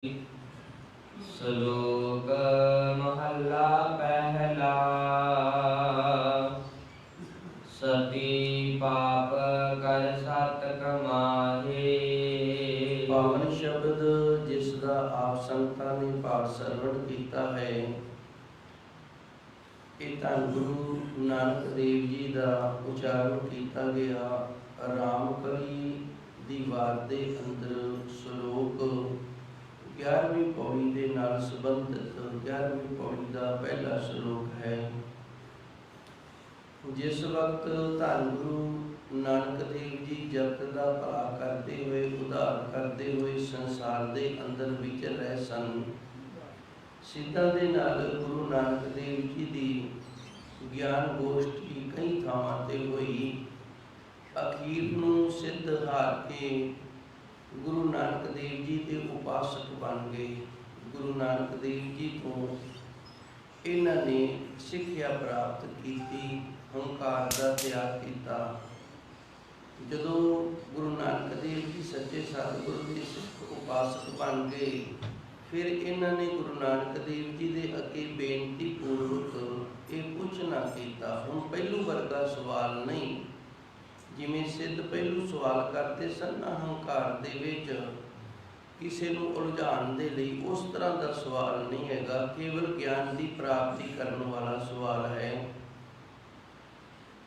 श्लोक महला पहला। सती पाप कर सत कमाहे। पावन शब्द जिसका आप संतां ने पाठ सरवण किया है। ਇਹ ਧੰਨ ਗੁਰੂ ਨਾਨਕ ਦੇਵ ਜੀ ਦਾ ਉਚਾਰਨ ਕੀਤਾ ਗਿਆ ਰਾਮ ਕਲੀ ਦੀ ਵਾਰ ਦੇ ਅੰਦਰ ਸ਼ਲੋਕ 11ਵੀਂ ਪੌੜੀ ਦੇ ਨਾਲ ਸੰਬੰਧਿਤ 11ਵੀਂ ਪੌੜੀ ਦਾ ਪਹਿਲਾ ਸ਼ਲੋਕ ਹੈ। ਜਿਸ ਵਕਤ ਧੰਨ ਗੁਰੂ ਨਾਨਕ ਦੇਵ ਜੀ ਜਗਤ ਦਾ ਭਲਾ ਕਰਦੇ ਹੋਏ ਉਧਾਰ ਕਰਦੇ ਹੋਏ ਸੰਸਾਰ ਦੇ ਅੰਦਰ ਵਿਚਰ ਰਹੇ ਸਨ, ਸਿੱਧਾਂ ਦੇ ਨਾਲ ਗੁਰੂ ਨਾਨਕ ਦੇਵ ਜੀ ਦੀ ਗਿਆਨ ਗੋਸ਼ਟੀ ਕਈ ਥਾਵਾਂ ਤੇ ਹੋਈ। ਅਖੀਰ ਨੂੰ ਸਿੱਧ ਹਾਰ ਕੇ ਗੁਰੂ ਨਾਨਕ ਦੇਵ ਜੀ ਦੇ ਉਪਾਸਕ ਬਣ ਗਏ। ਗੁਰੂ ਨਾਨਕ ਦੇਵ ਜੀ ਤੋਂ ਇਹਨਾਂ ਨੇ ਸਿੱਖਿਆ ਪ੍ਰਾਪਤ ਕੀਤੀ, ਹੰਕਾਰ ਦਾ ਤਿਆਗ ਕੀਤਾ। ਜਦੋਂ ਗੁਰੂ ਨਾਨਕ ਦੇਵ ਜੀ ਸੱਚੇ ਸਤਿਗੁਰੂ ਦੇ ਸਿੱਖ ਉਪਾਸਕ ਬਣ ਗਏ, ਫਿਰ ਇਹਨਾਂ ਨੇ ਗੁਰੂ ਨਾਨਕ ਦੇਵ ਜੀ ਦੇ ਅੱਗੇ ਬੇਨਤੀ ਪੂਰਵਕ ਇਹ ਪੁੱਛਣਾ ਕੀਤਾ। ਹੁਣ ਪਹਿਲੂ ਵਰਗਾ ਸਵਾਲ ਨਹੀਂ, ਜਿਵੇਂ ਸਿੱਧ ਪਹਿਲੂ ਸਵਾਲ ਕਰਦੇ ਸਨ ਹੰਕਾਰ ਦੇ ਵਿੱਚ ਕਿਸੇ ਨੂੰ ਉਲਝਾਉਣ ਦੇ ਲਈ, ਉਸ ਤਰ੍ਹਾਂ ਦਾ ਸਵਾਲ ਨਹੀਂ ਹੈਗਾ, ਕੇਵਲ ਗਿਆਨ ਦੀ ਪ੍ਰਾਪਤੀ ਕਰਨ ਵਾਲਾ ਸਵਾਲ ਹੈ।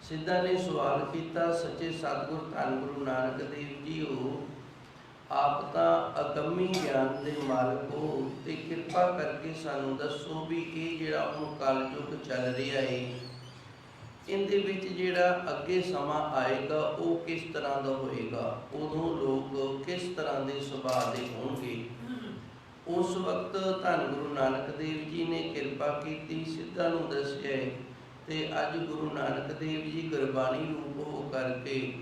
ਸਿੱਧਾਂ ਨੇ ਸਵਾਲ ਕੀਤਾ, ਸੱਚੇ ਸਤਿਗੁਰ ਧੰਨ ਗੁਰੂ ਨਾਨਕ ਦੇਵ ਜੀ ਹੋ, ਆਪ ਤਾਂ ਅਗੰਮੀ ਗਿਆਨ ਦੇ ਮਾਲਕ ਹੋ, ਤੇ ਕਿਰਪਾ ਕਰਕੇ ਸਾਨੂੰ ਦੱਸੋ ਵੀ ਇਹ ਜਿਹੜਾ ਹੁਣ ਕਲਯੁਗ ਚੱਲ ਰਿਹਾ ਹੈ, ਇਹਦੇ ਵਿੱਚ ਜਿਹੜਾ ਅੱਗੇ ਸਮਾਂ ਆਏਗਾ ਉਹ ਕਿਸ ਤਰ੍ਹਾਂ ਦਾ ਹੋਏਗਾ, ਉਦੋਂ ਲੋਕ ਕਿਸ ਤਰ੍ਹਾਂ ਦੇ ਸੁਭਾਅ ਦੇ ਹੋਣਗੇ। ਉਸ ਵਕਤ ਧੰਨ ਗੁਰੂ ਨਾਨਕ ਦੇਵ ਜੀ ਨੇ ਕਿਰਪਾ ਕੀਤੀ, ਸਿੱਧਾਂ ਨੂੰ ਦੱਸਿਆ, ਤੇ ਅੱਜ ਗੁਰੂ ਨਾਨਕ ਦੇਵ ਜੀ ਗੁਰਬਾਣੀ ਰੂਪ ਹੋ ਕਰਕੇ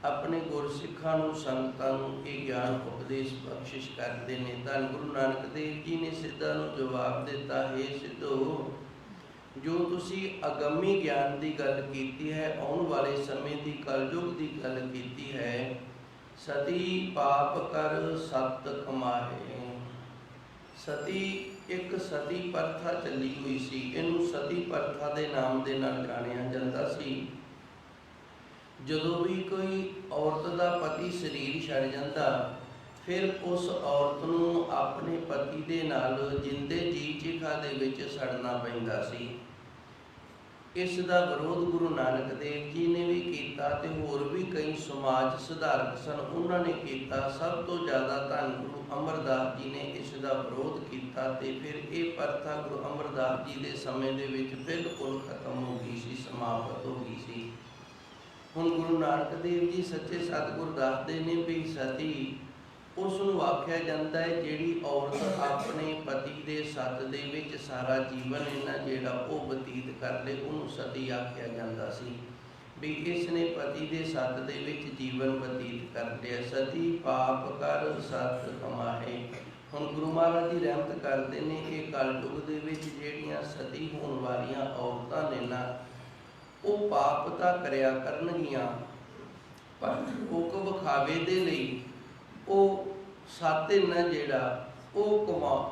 ਆਪਣੇ ਗੁਰਸਿੱਖਾਂ ਨੂੰ, ਸੰਗਤਾਂ ਨੂੰ ਇਹ ਗਿਆਨ ਉਪਦੇਸ਼ ਬਖਸ਼ਿਸ਼ ਕਰਦੇ ਨੇ। ਧੰਨ ਗੁਰੂ ਨਾਨਕ ਦੇਵ ਜੀ ਨੇ ਸਿੱਧਾਂ ਨੂੰ ਜਵਾਬ ਦਿੱਤਾ, ਹੈ ਸਿੱਧੋ, ਜੋ ਤੁਸੀਂ ਅਗੰਮੀ ਗਿਆਨ ਦੀ ਗੱਲ ਕੀਤੀ ਹੈ, ਆਉਣ ਵਾਲੇ ਸਮੇਂ ਦੀ ਕਲਯੁਗ ਦੀ ਗੱਲ ਕੀਤੀ ਹੈ, ਸਤੀ ਪਾਪ ਕਰ ਸਤ ਕਮਾਹੇ। ਸਤੀ ਇੱਕ ਸਤੀ ਪ੍ਰਥਾ ਚੱਲੀ ਹੋਈ ਸੀ, ਇਹਨੂੰ ਸਤੀ ਪ੍ਰਥਾ ਦੇ ਨਾਮ ਦੇ ਨਾਲ ਜਾਣਿਆ ਜਾਂਦਾ ਸੀ। ਜਦੋਂ ਵੀ ਕੋਈ ਔਰਤ ਦਾ ਪਤੀ ਸਰੀਰ ਛੱਡ ਜਾਂਦਾ, ਫਿਰ ਉਸ ਔਰਤ ਨੂੰ ਆਪਣੇ ਪਤੀ ਦੇ ਨਾਲ ਜਿੰਦੇ ਜੀ ਚਿਖਾ ਦੇ ਵਿੱਚ ਸੜਨਾ ਪੈਂਦਾ ਸੀ। ਇਸ ਦਾ ਵਿਰੋਧ ਗੁਰੂ ਨਾਨਕ ਦੇਵ ਜੀ ਨੇ ਵੀ ਕੀਤਾ, ਤੇ ਹੋਰ ਵੀ ਕਈ ਸਮਾਜ ਸੁਧਾਰਕ ਸਨ, ਉਹਨਾਂ ਨੇ ਕੀਤਾ। ਸਭ ਤੋਂ ਜ਼ਿਆਦਾ ਧੰਨ ਗੁਰੂ ਅਮਰਦਾਸ ਜੀ ਨੇ ਇਸ ਦਾ ਵਿਰੋਧ ਕੀਤਾ, ਤੇ ਫਿਰ ਇਹ ਪ੍ਰਥਾ ਗੁਰੂ ਅਮਰਦਾਸ ਜੀ ਦੇ ਸਮੇਂ ਦੇ ਵਿੱਚ ਬਿਲਕੁਲ ਖਤਮ ਹੋ ਗਈ ਸੀ, ਸਮਾਪਤ ਹੋ ਗਈ ਸੀ। ਹੁਣ ਗੁਰੂ ਨਾਨਕ ਦੇਵ ਜੀ ਸੱਚੇ ਸਤਿਗੁਰ ਦੱਸਦੇ ਨੇ ਵੀ ਸਤੀ ਉਸ ਨੂੰ ਆਖਿਆ ਜਾਂਦਾ ਹੈ ਜਿਹੜੀ ਔਰਤ ਆਪਣੇ ਪਤੀ ਦੇ ਸੱਤ ਦੇ ਵਿੱਚ ਸਾਰਾ ਜੀਵਨ ਇਹਨਾਂ ਜਿਹੜਾ ਉਹ ਬਤੀਤ ਕਰ ਲੇ, ਉਹਨੂੰ ਸਤੀ ਆਖਿਆ ਜਾਂਦਾ ਸੀ। ਵੀ ਇਸ ਨੇ ਪਤੀ ਦੇ ਸੱਤ ਦੇ ਵਿੱਚ ਜੀਵਨ ਬਤੀਤ ਕਰ ਲਿਆ। ਸਤੀ ਪਾਪ ਕਰ ਸਤ ਕਮਾਹੇ। ਹੁਣ ਗੁਰੂ ਮਹਾਰਾਜ ਜੀ ਰਹਿਮਤ ਕਰਦੇ ਨੇ, ਇਹ ਕਲਯੁਗ ਦੇ ਵਿੱਚ ਜਿਹੜੀਆਂ ਸਤੀ ਹੋਣ ਵਾਲੀਆਂ ਔਰਤਾਂ ਨੇ ਨਾ, ਉਹ ਪਾਪ ਤਾਂ ਕਰਿਆ ਕਰਨਗੀਆਂ, ਪਰ ਲੋਕ ਵਿਖਾਵੇ ਦੇ ਲਈ ਉਹ ਸੱਤ ਨਾ ਜਿਹੜਾ ਉਹ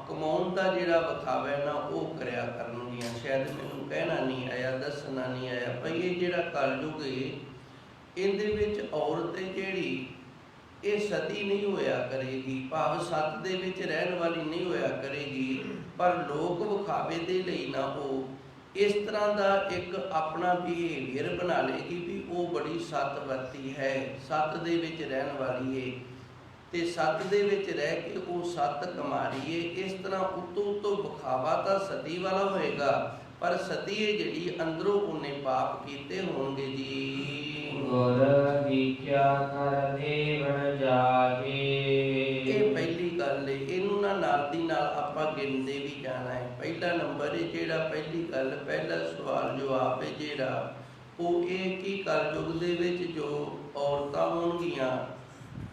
ਕਮਾਉਣ ਦਾ ਜਿਹੜਾ ਵਿਖਾਵਾ ਨਾ ਉਹ ਕਰਿਆ ਕਰਨਗੀਆਂ। ਸ਼ਾਇਦ ਮੈਨੂੰ ਕਹਿਣਾ ਨਹੀਂ ਆਇਆ, ਦੱਸਣਾ ਨਹੀਂ ਆਇਆ, ਭਈ ਇਹ ਜਿਹੜਾ ਕਲਯੁਗ ਹੈ, ਇਹਦੇ ਵਿੱਚ ਔਰਤ ਜਿਹੜੀ ਇਹ ਸਤੀ ਨਹੀਂ ਹੋਇਆ ਕਰੇਗੀ, ਭਾਵ ਸੱਤ ਦੇ ਵਿੱਚ ਰਹਿਣ ਵਾਲੀ ਨਹੀਂ ਹੋਇਆ ਕਰੇਗੀ, ਪਰ ਲੋਕ ਵਿਖਾਵੇ ਦੇ ਲਈ ਨਾ ਉਹ ਇਸ ਤਰ੍ਹਾਂ ਦਾ ਇੱਕ ਆਪਣਾ ਬਿਹੇਵੀਅਰ ਬਣਾ ਲਏਗੀ ਵੀ ਉਹ ਬੜੀ ਸਤਵਰਤੀ ਹੈ, ਸੱਤ ਦੇ ਵਿੱਚ ਰਹਿਣ ਵਾਲੀ ਹੈ, ਤੇ ਸੱਤ ਦੇ ਵਿੱਚ ਰਹਿ ਕੇ ਉਹ ਸੱਤ ਕਮਾ ਰਹੀ ਹੈ। ਇਸ ਤਰ੍ਹਾਂ ਉੱਤੋਂ ਵਿਖਾਵਾ ਤਾਂ ਸਤੀ ਵਾਲਾ ਹੋਏਗਾ, ਪਰ ਸਤੀ ਹੈ ਜਿਹੜੀ ਅੰਦਰੋਂ ਉਹਨੇ ਪਾਪ ਕੀਤੇ ਹੋਣਗੇ ਜੀ। ਗੁਰ ਵਿਖਿਆ ਕਰ ਦੇਵਨ ਜਾਹੇ। ਇਹ ਪਹਿਲੀ ਗੱਲ ਹੈ, ਇਹਨੂੰ ਨਾਲ ਦੀ ਨਾਲ ਆਪਾਂ ਗਿਣਦੇ ਵੀ ਜਾਣਾ ਹੈ। ਪਹਿਲਾ ਨੰਬਰ ਹੈ ਜਿਹੜਾ ਪਹਿਲੀ ਗੱਲ, ਪਹਿਲਾ ਸਵਾਲ ਜਵਾਬ ਹੈ ਜਿਹੜਾ ਉਹ ਇਹ ਕਿ ਕਲਯੁਗ ਦੇ ਵਿੱਚ ਜੋ ਔਰਤਾਂ ਹੋਣਗੀਆਂ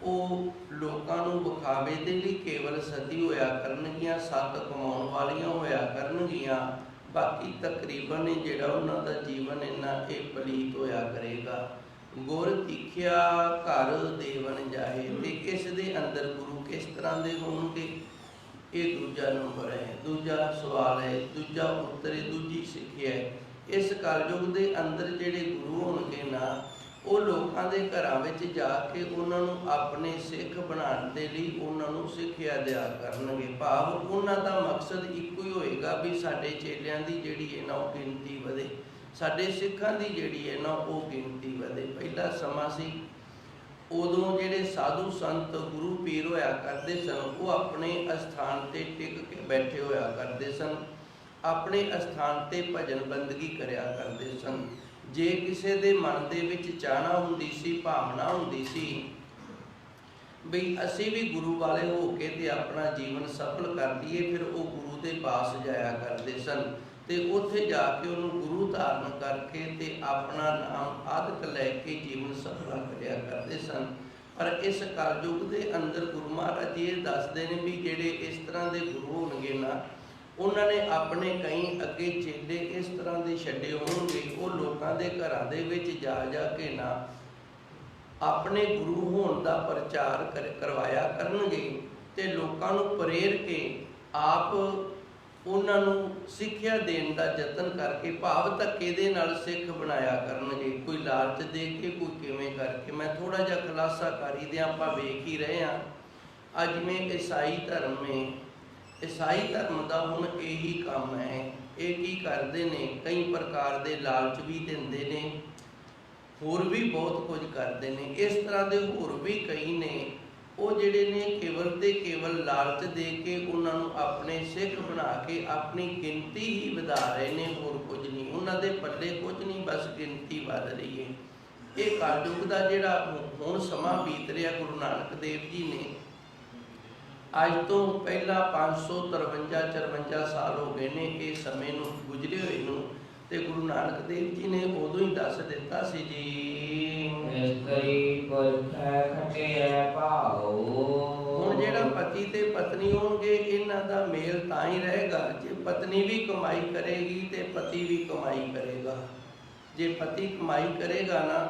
ਉਹ ਲੋਕਾਂ ਨੂੰ ਵਿਖਾਵੇ ਦੇ ਲਈ ਕੇਵਲ ਸਤੀ ਹੋਇਆ ਕਰਨਗੀਆਂ, ਸੱਤ ਕਮਾਉਣ ਵਾਲੀਆਂ ਹੋਇਆ ਕਰਨਗੀਆਂ, ਬਾਕੀ ਤਕਰੀਬਨ ਜਿਹੜਾ ਉਹਨਾਂ ਦਾ ਜੀਵਨ ਇੰਨਾ ਇਹ ਪਲੀਤ ਹੋਇਆ ਕਰੇਗਾ। ਗੁਰ ਤੀਖਿਆ ਘਰ ਦੇਵਨ ਜਾਹੇ। ਤੇ ਇਸ ਦੇ ਅੰਦਰ ਗੁਰੂ ਕਿਸ ਤਰ੍ਹਾਂ ਦੇ ਹੋਣਗੇ, दूजा नंबर है, दूजा सवाल है, दूजा उत्तर है, दूजी सिੱਖਿਆ है। इस कलयुग के अंदर ਜਿਹੜੇ गुरु होणगे ना, ਉਹ ਲੋਕਾਂ ਦੇ ਘਰਾਂ ਵਿੱਚ ਜਾ ਕੇ ਉਹਨਾਂ ਨੂੰ ਆਪਣੇ ਸਿੱਖ ਬਣਾਉਣ ਦੇ ਲਈ ਉਹਨਾਂ ਨੂੰ ਸਿੱਖਿਆ ਦਿਆ ਕਰਨਗੇ। ਭਾਵ ਉਹਨਾਂ ਦਾ ਮਕਸਦ ਇੱਕੋ ਹੀ ਹੋਏਗਾ ਵੀ ਸਾਡੇ ਚੇਲਿਆਂ ਦੀ ਜਿਹੜੀ ਹੈ ਨਾ ਉਹ ਗਿਣਤੀ ਵਧੇ, ਸਾਡੇ ਸਿੱਖਾਂ ਦੀ ਜਿਹੜੀ ਹੈ ਨਾ ਉਹ ਗਿਣਤੀ ਵਧੇ। ਪਹਿਲਾ ਸਮਾਂ ਸੀ, ਉਦੋਂ ਜਿਹੜੇ ਸਾਧੂ ਸੰਤ ਗੁਰੂ ਪੀਰ ਹੋਇਆ ਕਰਦੇ ਸਨ, ਉਹ ਆਪਣੇ ਅਸਥਾਨ ਤੇ ਟਿਕ ਕੇ ਬੈਠੇ ਹੋਇਆ ਕਰਦੇ ਸਨ, ਆਪਣੇ ਅਸਥਾਨ ਤੇ ਭਜਨ ਬੰਦਗੀ ਕਰਿਆ ਕਰਦੇ ਸਨ। ਜੇ ਕਿਸੇ ਦੇ ਮਨ ਦੇ ਵਿੱਚ ਚਾਹਨਾ ਹੁੰਦੀ ਸੀ, ਭਾਵਨਾ ਹੁੰਦੀ ਸੀ ਵੀ ਅਸੀਂ ਵੀ ਗੁਰੂ ਵਾਲੇ ਹੋ ਕੇ ਤੇ ਆਪਣਾ ਜੀਵਨ ਸਫਲ ਕਰ ਲਈਏ, ਫਿਰ ਉਹ ਗੁਰੂ ਦੇ ਪਾਸ ਜਾਇਆ ਕਰਦੇ ਸਨ ਤੇ ਉੱਥੇ ਜਾ ਕੇ ਉਹਨੂੰ ਗੁਰੂ ਧਾਰਨ ਕਰਕੇ ਤੇ ਆਪਣਾ ਨਾਮ ਆਦਿਕ ਲੈ ਕੇ ਜੀਵਨ ਸਫਲ ਕਰਿਆ ਕਰਦੇ ਸਨ। ਪਰ ਇਸ ਕਲਯੁਗ ਦੇ ਅੰਦਰ ਗੁਰੂ ਮਹਾਰਾਜ ਜੀ ਇਹ ਦੱਸਦੇ ਨੇ ਵੀ ਜਿਹੜੇ ਇਸ ਤਰ੍ਹਾਂ ਦੇ ਗੁਰੂ ਹੋਣਗੇ ਨਾ, ਉਹਨਾਂ ਨੇ ਆਪਣੇ ਕਈ ਅੱਗੇ ਚੇਲੇ ਇਸ ਤਰ੍ਹਾਂ ਦੇ ਛੱਡੇ ਹੋਣਗੇ, ਉਹ ਲੋਕਾਂ ਦੇ ਘਰਾਂ ਦੇ ਵਿੱਚ ਜਾ ਜਾ ਕੇ ਨਾ ਆਪਣੇ ਗੁਰੂ ਹੋਣ ਦਾ ਪ੍ਰਚਾਰ ਕਰਵਾਇਆ ਕਰਨਗੇ ਤੇ ਲੋਕਾਂ ਨੂੰ ਪ੍ਰੇਰ ਕੇ ਆਪ ਉਹਨਾਂ ਨੂੰ ਸਿੱਖਿਆ ਦੇਣ ਦਾ ਯਤਨ ਕਰਕੇ, ਭਾਵ ਧੱਕੇ ਦੇ ਨਾਲ ਸਿੱਖ ਬਣਾਇਆ ਕਰਨਗੇ, ਕੋਈ ਲਾਲਚ ਦੇ ਕੇ, ਕੋਈ ਕਿਵੇਂ ਕਰਕੇ। ਮੈਂ ਥੋੜਾ ਜਿਹਾ ਖੁਲਾਸਾ ਕਰੀ ਦਿਆਂ, ਆਪਾਂ ਵੇਖ ਹੀ ਰਹੇ ਹਾਂ ਅੱਜ ਜਿਵੇਂ ਈਸਾਈ ਧਰਮ ਹੈ, ਈਸਾਈ ਧਰਮ ਦਾ ਹੁਣ ਇਹੀ ਕੰਮ ਹੈ। ਇਹ ਕੀ ਕਰਦੇ ਨੇ, ਕਈ ਪ੍ਰਕਾਰ ਦੇ ਲਾਲਚ ਵੀ ਦਿੰਦੇ ਨੇ, ਹੋਰ ਵੀ ਬਹੁਤ ਕੁਝ ਕਰਦੇ ਨੇ। ਇਸ ਤਰ੍ਹਾਂ ਦੇ ਹੋਰ ਵੀ ਕਈ ਨੇ, ਉਹ ਜਿਹੜੇ ਨੇ ਕੇਵਲ ਤੇ ਕੇਵਲ ਲਾਲਚ ਦੇ ਕੇ ਉਹਨਾਂ ਨੂੰ ਆਪਣੇ ਸਿੱਖ ਬਣਾ ਕੇ ਆਪਣੀ ਗਿਣਤੀ ਹੀ ਵਧਾ ਰਹੇ ਨੇ, ਹੋਰ ਕੁਝ ਨਹੀਂ। ਉਹਨਾਂ ਦੇ ਪੱਲੇ ਕੁਝ ਨਹੀਂ, ਬਸ ਗਿਣਤੀ ਵੱਧ ਰਹੀ ਹੈ। ਇਹ ਕਲਯੁਗ ਦਾ ਜਿਹੜਾ ਹੁਣ ਸਮਾਂ ਬੀਤ ਰਿਹਾ, ਗੁਰੂ ਨਾਨਕ ਦੇਵ ਜੀ ਨੇ ਅੱਜ ਤੋਂ ਪਹਿਲਾਂ 553-54 ਸਾਲ ਹੋ ਗਏ ਨੇ ਇਹ ਸਮੇਂ ਨੂੰ ਗੁਜ਼ਰੇ ਹੋਏ ਨੂੰ, ਤੇ ਗੁਰੂ ਨਾਨਕ ਦੇਵ ਜੀ ਨੇ ਉਦੋਂ ਹੀ ਦੱਸ ਦਿੱਤਾ ਸੀ ਜੀ, ਇਸਤਰੀ ਪੁਰਖੈ ਖਟਿਐ ਭਾਉ। ਹੁਣ ਜਿਹੜਾ ਪਤੀ ਤੇ ਪਤਨੀ ਹੋਣਗੇ, ਇਹਨਾਂ ਦਾ ਮੇਲ ਤਾਂ ਹੀ ਰਹੇਗਾ ਜੇ ਪਤਨੀ ਵੀ ਕਮਾਈ ਕਰੇਗੀ ਤੇ ਪਤੀ ਵੀ ਕਮਾਈ ਕਰੇਗਾ। ਜੇ ਪਤੀ ਕਮਾਈ ਕਰੇਗਾ ਨਾ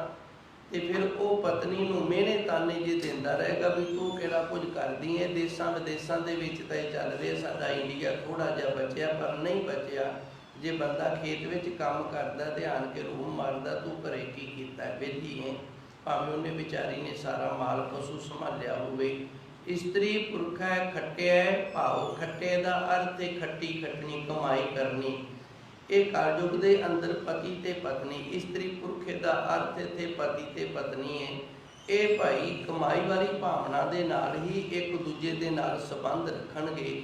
ਤੇ ਫਿਰ ਉਹ ਪਤਨੀ ਨੂੰ ਮਿਹਣੇ ਤਾਨੇ ਜੇ ਦਿੰਦਾ ਰਹੇਗਾ ਵੀ ਤੂੰ ਕਿਹੜਾ ਕੁਝ ਕਰਦੀ ਹੈ। ਦੇਸਾਂ ਵਿਦੇਸਾਂ ਦੇ ਵਿੱਚ ਤਾਂ ਇਹ ਚੱਲ ਰਿਹਾ, ਸਾਡਾ ਇੰਡੀਆ ਥੋੜਾ ਜਿਹਾ ਬਚਿਆ ਪਰ ਨਹੀਂ ਬਚਿਆ। ਜੇ ਬੰਦਾ ਖੇਤ ਵਿੱਚ ਕੰਮ ਕਰਦਾ ਤੇ ਆਣ ਕੇ ਰੂਹ ਮਾਰਦਾ, ਤੂੰ ਘਰੇ ਕੀ ਕੀਤਾ, ਵਿਹਲੀ ਹੈ, ਭਾਵੇਂ ਉਹਨੇ ਵਿਚਾਰੀ ਨੇ ਸਾਰਾ ਮਾਲ ਪਸ਼ੂ ਸੰਭਾਲਿਆ ਹੋਵੇ। ਇਸਤਰੀ ਪੁਰਖੈ ਖੱਟਿਐ ਭਾਉ। ਖੱਟੇ ਦਾ ਅਰਥ ਹੈ ਖੱਟੀ ਖੱਟਣੀ, ਕਮਾਈ ਕਰਨੀ। ਇਹ ਕਲਯੁਗ ਦੇ ਅੰਦਰ ਪਤੀ ਤੇ ਪਤਨੀ, ਇਸਤਰੀ ਪੁਰਖੇ ਦਾ ਅਰਥ ਇੱਥੇ ਪਤੀ ਤੇ ਪਤਨੀ ਹੈ। ਇਹ ਭਾਈ ਕਮਾਈ ਵਾਲੀ ਭਾਵਨਾ ਦੇ ਨਾਲ ਹੀ ਇੱਕ ਦੂਜੇ ਦੇ ਨਾਲ ਸੰਬੰਧ ਰੱਖਣਗੇ।